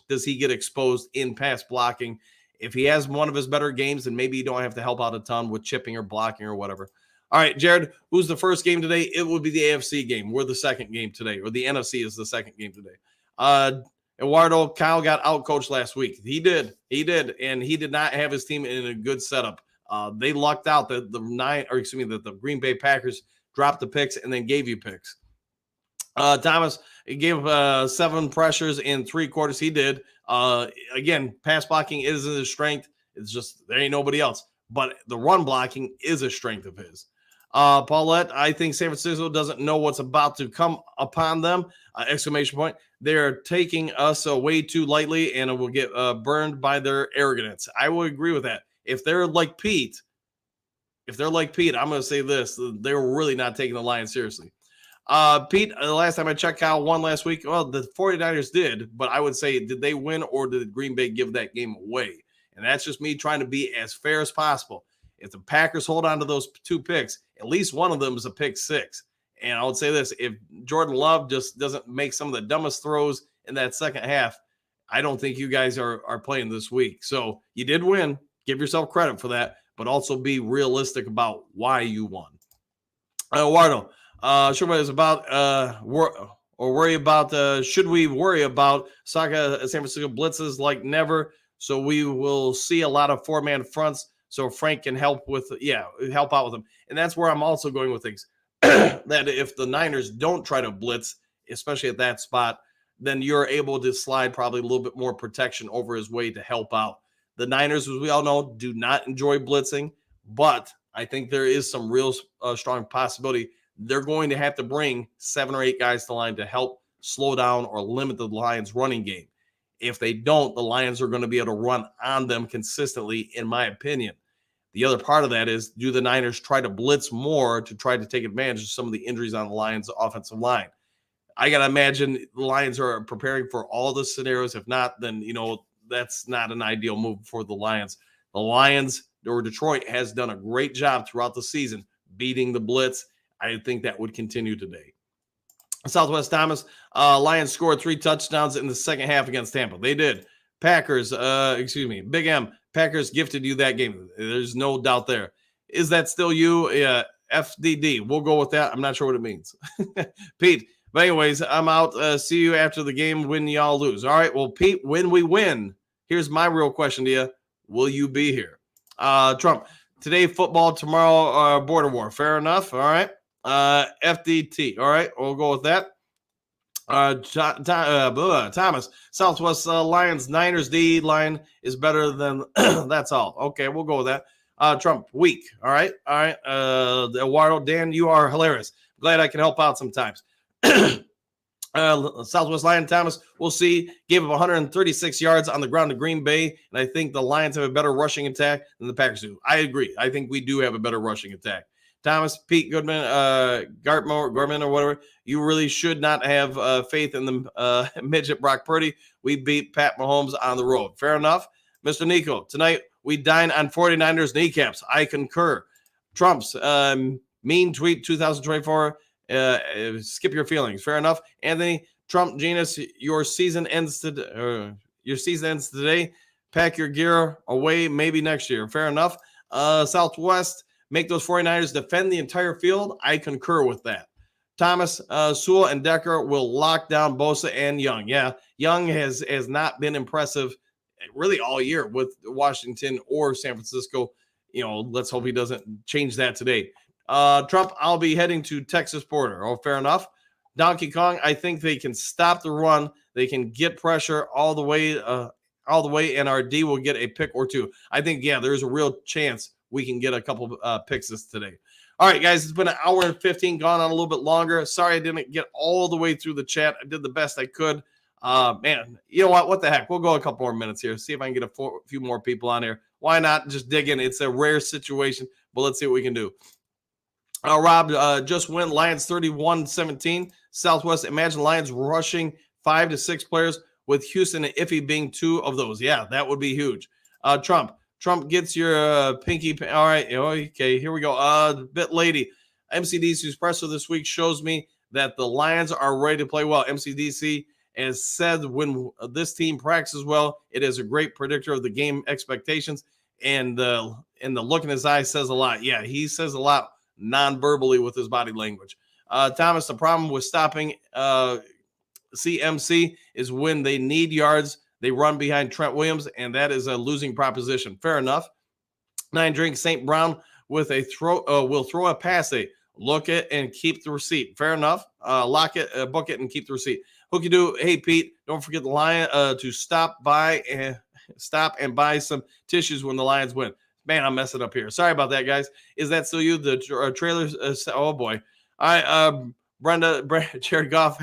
does he get exposed in pass blocking? If he has one of his better games, then maybe you don't have to help out a ton with chipping or blocking or whatever. All right, Jared, who's the first game today? It would be the AFC game. We're the second game today, or the NFC is the second game today. Eduardo, Kyle got outcoached last week. He did, and he did not have his team in a good setup. They lucked out that the Green Bay Packers dropped the picks and then gave you picks. Thomas gave 7 pressures in 3 quarters. He did. Again, pass blocking isn't his strength. It's just there ain't nobody else. But the run blocking is a strength of his. Paulette, I think San Francisco doesn't know what's about to come upon them. Exclamation point. They're taking us way too lightly and it will get burned by their arrogance. I will agree with that. If they're like Pete, I'm going to say this. They're really not taking the Lions seriously. Pete, the last time I checked, Kyle won last week. Well, the 49ers did, but I would say, did they win or did Green Bay give that game away? And that's just me trying to be as fair as possible. If the Packers hold on to those 2 picks, at least one of them is a pick 6. And I would say this, if Jordan Love just doesn't make some of the dumbest throws in that second half, I don't think you guys are playing this week. So you did win. Give yourself credit for that, but also be realistic about why you won. Eduardo, should we worry about Saka San Francisco blitzes like never? So we will see a lot of 4-man fronts. So Frank can help out with them. And that's where I'm also going with things. That if the Niners don't try to blitz, especially at that spot, then you're able to slide probably a little bit more protection over his way to help out. The Niners, as we all know, do not enjoy blitzing, but I think there is some real strong possibility they're going to have to bring 7 or 8 guys to the line to help slow down or limit the Lions' running game. If they don't, the Lions are going to be able to run on them consistently, in my opinion. The other part of that is, do the Niners try to blitz more to try to take advantage of some of the injuries on the Lions' offensive line? I got to imagine the Lions are preparing for all the scenarios. If not, then, that's not an ideal move for the Lions. The Lions, or Detroit, has done a great job throughout the season beating the blitz. I think that would continue today. Southwest Thomas, Lions scored 3 touchdowns in the second half against Tampa. They did. Packers, Big M, Packers gifted you that game. There's no doubt there. Is that still you? Yeah, FDD. We'll go with that. I'm not sure what it means. Pete, but anyways, I'm out. See you after the game when y'all lose. All right, well, Pete, when we win, here's my real question to you. Will you be here? Trump, today football, tomorrow border war. Fair enough. All right. FDT. All right, we'll go with that. Thomas, Southwest Lions, Niners D line is better than that's all. Okay, we'll go with that. Trump, weak. All right. Eduardo, Dan, you are hilarious. Glad I can help out sometimes. Southwest Lion Thomas, we'll see, gave up 136 yards on the ground to Green Bay, and I think the Lions have a better rushing attack than the Packers do. I agree. I think we do have a better rushing attack. Thomas, Pete Goodman, Gorman, or whatever, you really should not have faith in the midget Brock Purdy. We beat Pat Mahomes on the road. Fair enough. Mr. Nico, tonight we dine on 49ers kneecaps. I concur. Trump's mean tweet 2024. Skip your feelings. Fair enough. Anthony Trump Genius, your season ends today. Pack your gear away maybe next year. Fair enough. Southwest, make those 49ers defend the entire field. I concur with that. Thomas, Sewell, and Decker will lock down Bosa and Young. Yeah, Young has not been impressive really all year with Washington or San Francisco. Let's hope he doesn't change that today. Trump, I'll be heading to Texas border. Oh, fair enough. Donkey Kong, I think they can stop the run. They can get pressure all the way, and our D will get a pick or two. I think, there's a real chance we can get a couple picks this today. All right, guys, it's been an hour and 15, gone on a little bit longer. Sorry I didn't get all the way through the chat. I did the best I could. Man, you know what? What the heck? We'll go a couple more minutes here. See if I can get a few more people on here. Why not just dig in? It's a rare situation, but let's see what we can do. Rob just win. Lions 31-17. Southwest, imagine Lions rushing 5 to 6 players with Houston and Iffy being 2 of those. Yeah, that would be huge. Trump gets your pinky. All right. Okay, here we go. Bit lady. MCDC's presser this week shows me that the Lions are ready to play well. MCDC has said when this team practices well, it is a great predictor of the game expectations. And the look in his eyes says a lot. Yeah, he says a lot non-verbally with his body language. Thomas, the problem with stopping CMC is when they need yards, they run behind Trent Williams, and that is a losing proposition. Fair enough. 9 Drink St. Brown with a will throw a pass. Look it and keep the receipt. Fair enough. Lock it, book it, and keep the receipt. Hooky do. Hey Pete, don't forget the Lion to stop and buy some tissues when the Lions win. Man, I'm messing up here. Sorry about that, guys. Is that still you? The trailers? Oh, boy. All right, Jared Goff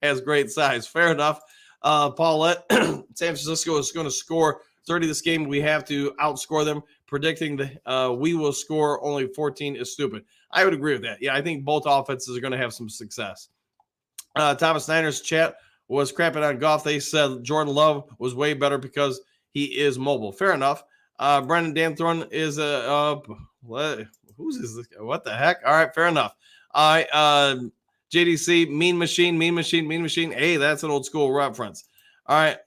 has great size. Fair enough. Paulette, San Francisco is going to score 30 this game. We have to outscore them. Predicting we will score only 14 is stupid. I would agree with that. Yeah, I think both offenses are going to have some success. Thomas Niners chat was crapping on Goff. They said Jordan Love was way better because he is mobile. Fair enough. Brendan Danthorne is who's this? What the heck? All right, fair enough. All right, JDC, mean machine. Hey, that's an old school reference. All right,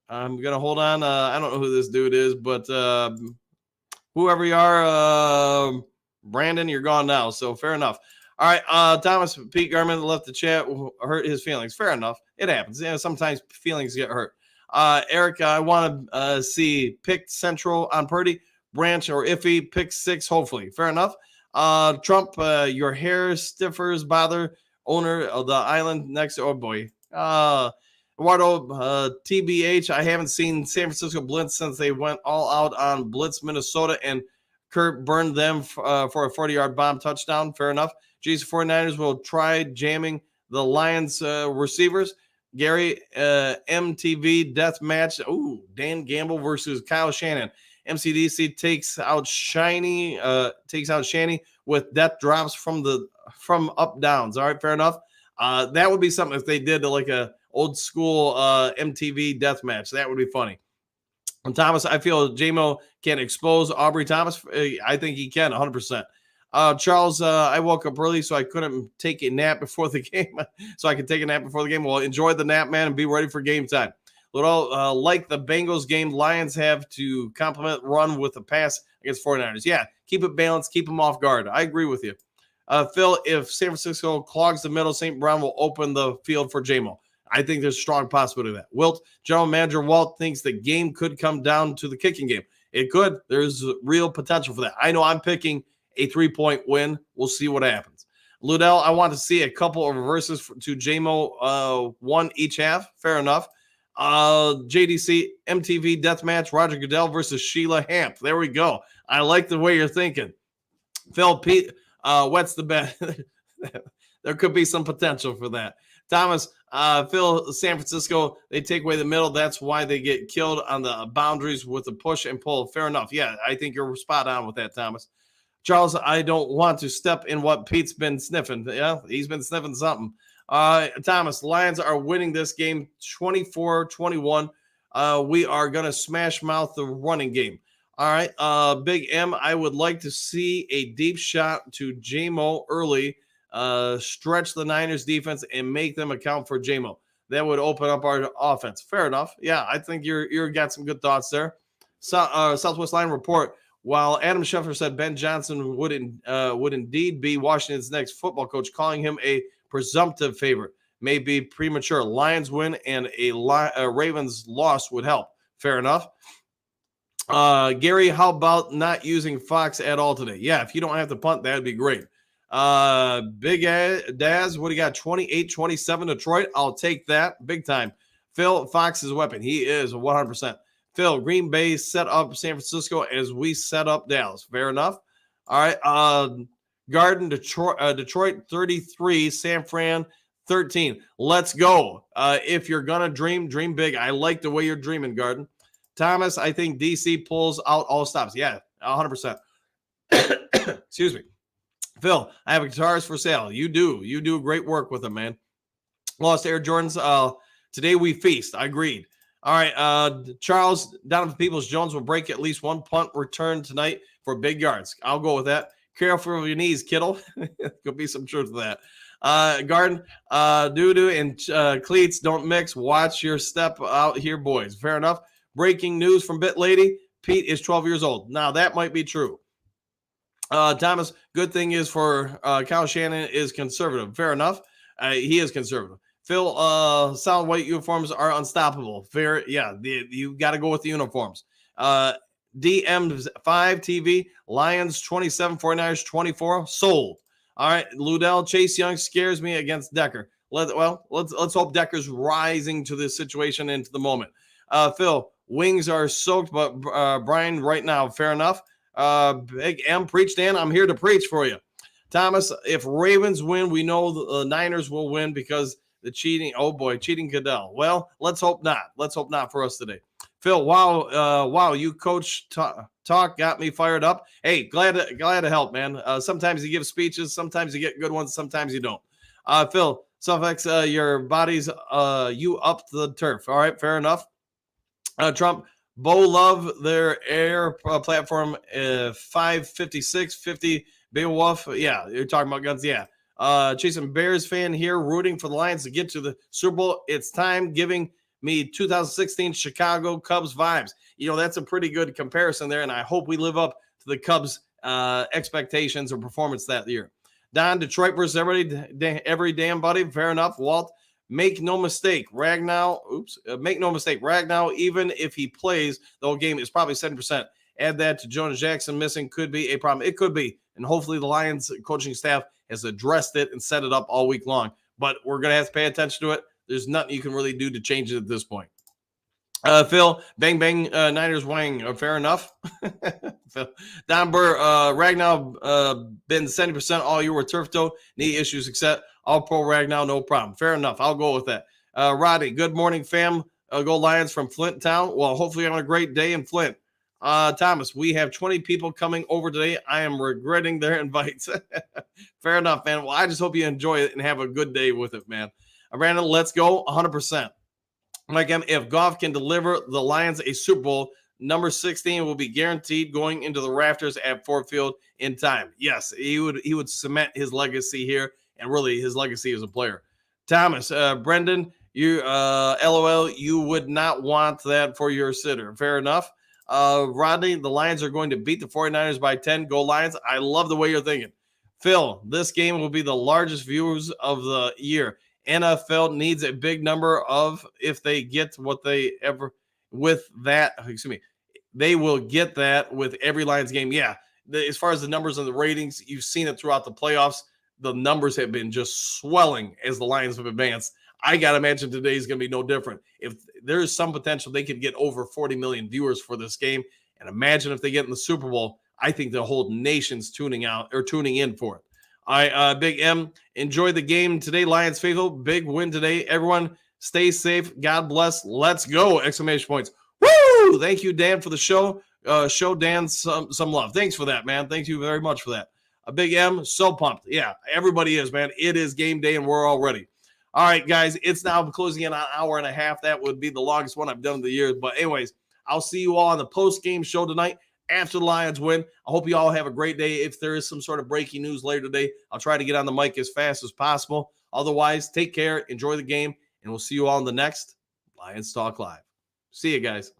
I'm gonna hold on. I don't know who this dude is, but whoever you are, Brandon, you're gone now. So fair enough. All right, Thomas Pete Garman left the chat. Hurt his feelings. Fair enough. It happens. Sometimes feelings get hurt. Eric, I want to see pick Central on Purdy, Branch, or Iffy, pick 6, hopefully. Fair enough. Trump, your hair stiffers bother owner of the island next. Oh, boy. Eduardo, TBH, I haven't seen San Francisco blitz since they went all out on Blitz, Minnesota, and Kurt burned them for a 40-yard bomb touchdown. Fair enough. G's 49ers will try jamming the Lions receivers. Gary, MTV death match. Ooh, Dan Gamble versus Kyle Shannon. MCDC takes out Shanny with death drops from up downs. All right, fair enough. That would be something if they did like a old school MTV death match. That would be funny. And Thomas, I feel JMO can expose Aubrey Thomas. I think he can 100%. Charles, I woke up early so I couldn't take a nap before the game. So I could take a nap before the game. Well, enjoy the nap, man, and be ready for game time. Like the Bengals game, Lions have to complement run with a pass against 49ers. Yeah, keep it balanced, keep them off guard. I agree with you. Phil, if San Francisco clogs the middle, St. Brown will open the field for JMO. I think there's a strong possibility of that. Wilt, General Manager Walt thinks the game could come down to the kicking game. It could. There's real potential for that. I know I'm picking a 3-point win. We'll see what happens. Ludell, I want to see a couple of reverses to JMO, 1 each half. Fair enough. JDC, MTV Deathmatch, Roger Goodell versus Sheila Hamp. There we go. I like the way you're thinking. Phil, Pete, what's the bet? There could be some potential for that. Thomas, Phil, San Francisco, they take away the middle. That's why they get killed on the boundaries with the push and pull. Fair enough. Yeah, I think you're spot on with that, Thomas. Charles, I don't want to step in what Pete's been sniffing. Yeah, he's been sniffing something. Thomas, Lions are winning this game 24-21. We are going to smash mouth the running game. All right. Big M, I would like to see a deep shot to JMO early, stretch the Niners defense and make them account for JMO. That would open up our offense. Fair enough. Yeah, I think you're got some good thoughts there. Southwest Line report. While Adam Schefter said Ben Johnson would indeed be Washington's next football coach, calling him a presumptive favorite may be premature. Lions win and a Ravens loss would help. Fair enough. Gary, how about not using Fox at all today? Yeah, if you don't have to punt, that would be great. Big Daz, what do you got? 28-27 Detroit. I'll take that big time. Phil, Fox is a weapon. He is 100%. Phil, Green Bay set up San Francisco as we set up Dallas. Fair enough. All right. Garden, Detroit 33, San Fran 13. Let's go. If you're going to dream big. I like the way you're dreaming, Garden. Thomas, I think DC pulls out all stops. Yeah, 100%. Excuse me. Phil, I have a guitarist for sale. You do great work with them, man. Lost Air Jordans. Today we feast. I agreed. All right, Charles, Donovan Peoples-Jones will break at least one punt return tonight for big yards. I'll go with that. Careful of your knees, Kittle. Could be some truth to that. Garden, doo-doo and cleats don't mix. Watch your step out here, boys. Fair enough. Breaking news from Bit Lady. Pete is 12 years old. Now, that might be true. Thomas, good thing is for Kyle Shannon is conservative. Fair enough. He is conservative. Phil, solid white uniforms are unstoppable. Fair, yeah, you got to go with the uniforms. DM5 TV, Lions 27, 49ers 24, sold. All right, Ludell, Chase Young scares me against Decker. Let's hope Decker's rising to this situation into the moment. Phil, wings are soaked, but Brian right now, fair enough. Big M, preach, Dan. I'm here to preach for you. Thomas, if Ravens win, we know the Niners will win because the cheating, cheating Goodell. Well, let's hope not. Let's hope not for us today. Phil, wow, you coach talk got me fired up. Hey, glad to help, man. Sometimes you give speeches, sometimes you get good ones, sometimes you don't. Phil, Suffix, your body's you up the turf. All right, fair enough. Trump, Bo love their air platform 556, 50 Beowulf. Yeah, you're talking about guns. Yeah. Chasing Bears fan here, rooting for the Lions to get to the Super Bowl. It's time, giving me 2016 Chicago Cubs vibes. You know, that's a pretty good comparison there, and I hope we live up to the Cubs' expectations or performance that year. Don, Detroit versus every damn buddy. Fair enough. Walt, make no mistake, Ragnow, even if he plays the whole game, is probably 7%. Add that to Jonas Jackson missing could be a problem. It could be, and hopefully the Lions coaching staff has addressed it and set it up all week long. But we're going to have to pay attention to it. There's nothing you can really do to change it at this point. Phil, bang, bang, Niners wang. Fair enough. Phil, Don Burr, Ragnow, been 70% all year with turf toe, knee issues, except all pro Ragnow, no problem. Fair enough. I'll go with that. Roddy, good morning, fam. Go Lions from Flint Town. Well, hopefully on a great day in Flint. Thomas, we have 20 people coming over today. I am regretting their invites. Fair enough, man. Well, I just hope you enjoy it and have a good day with it, man. Brandon, let's go 100%. Mike M, if Goff can deliver the Lions a Super Bowl, number 16 will be guaranteed going into the rafters at Ford Field in time. Yes, he would cement his legacy here and really his legacy as a player. Thomas, Brendan, you LOL, you would not want that for your sitter. Fair enough. Rodney, the Lions are going to beat the 49ers by 10. Go Lions. I love the way you're thinking. Phil, this game will be the largest views of the year. NFL needs a big number of, if they get what they ever with that, they will get that with every Lions game. Yeah, as far as the numbers and the ratings, you've seen it throughout the playoffs. The numbers have been just swelling as the Lions have advanced. I got to imagine today is going to be no different. If there's some potential, they could get over 40 million viewers for this game. And imagine if they get in the Super Bowl, I think the whole nation's tuning in for it. All right, Big M, enjoy the game today, Lions faithful. Big win today. Everyone, stay safe. God bless. Let's go! Exclamation points. Woo! Thank you, Dan, for the show. Show Dan some love. Thanks for that, man. Thank you very much for that. A Big M, so pumped. Yeah, everybody is, man. It is game day, and we're all ready. All right, guys, it's now closing in an hour and a half. That would be the longest one I've done in the years. But anyways, I'll see you all on the post-game show tonight after the Lions win. I hope you all have a great day. If there is some sort of breaking news later today, I'll try to get on the mic as fast as possible. Otherwise, take care, enjoy the game, and we'll see you all in the next Lions Talk Live. See you guys.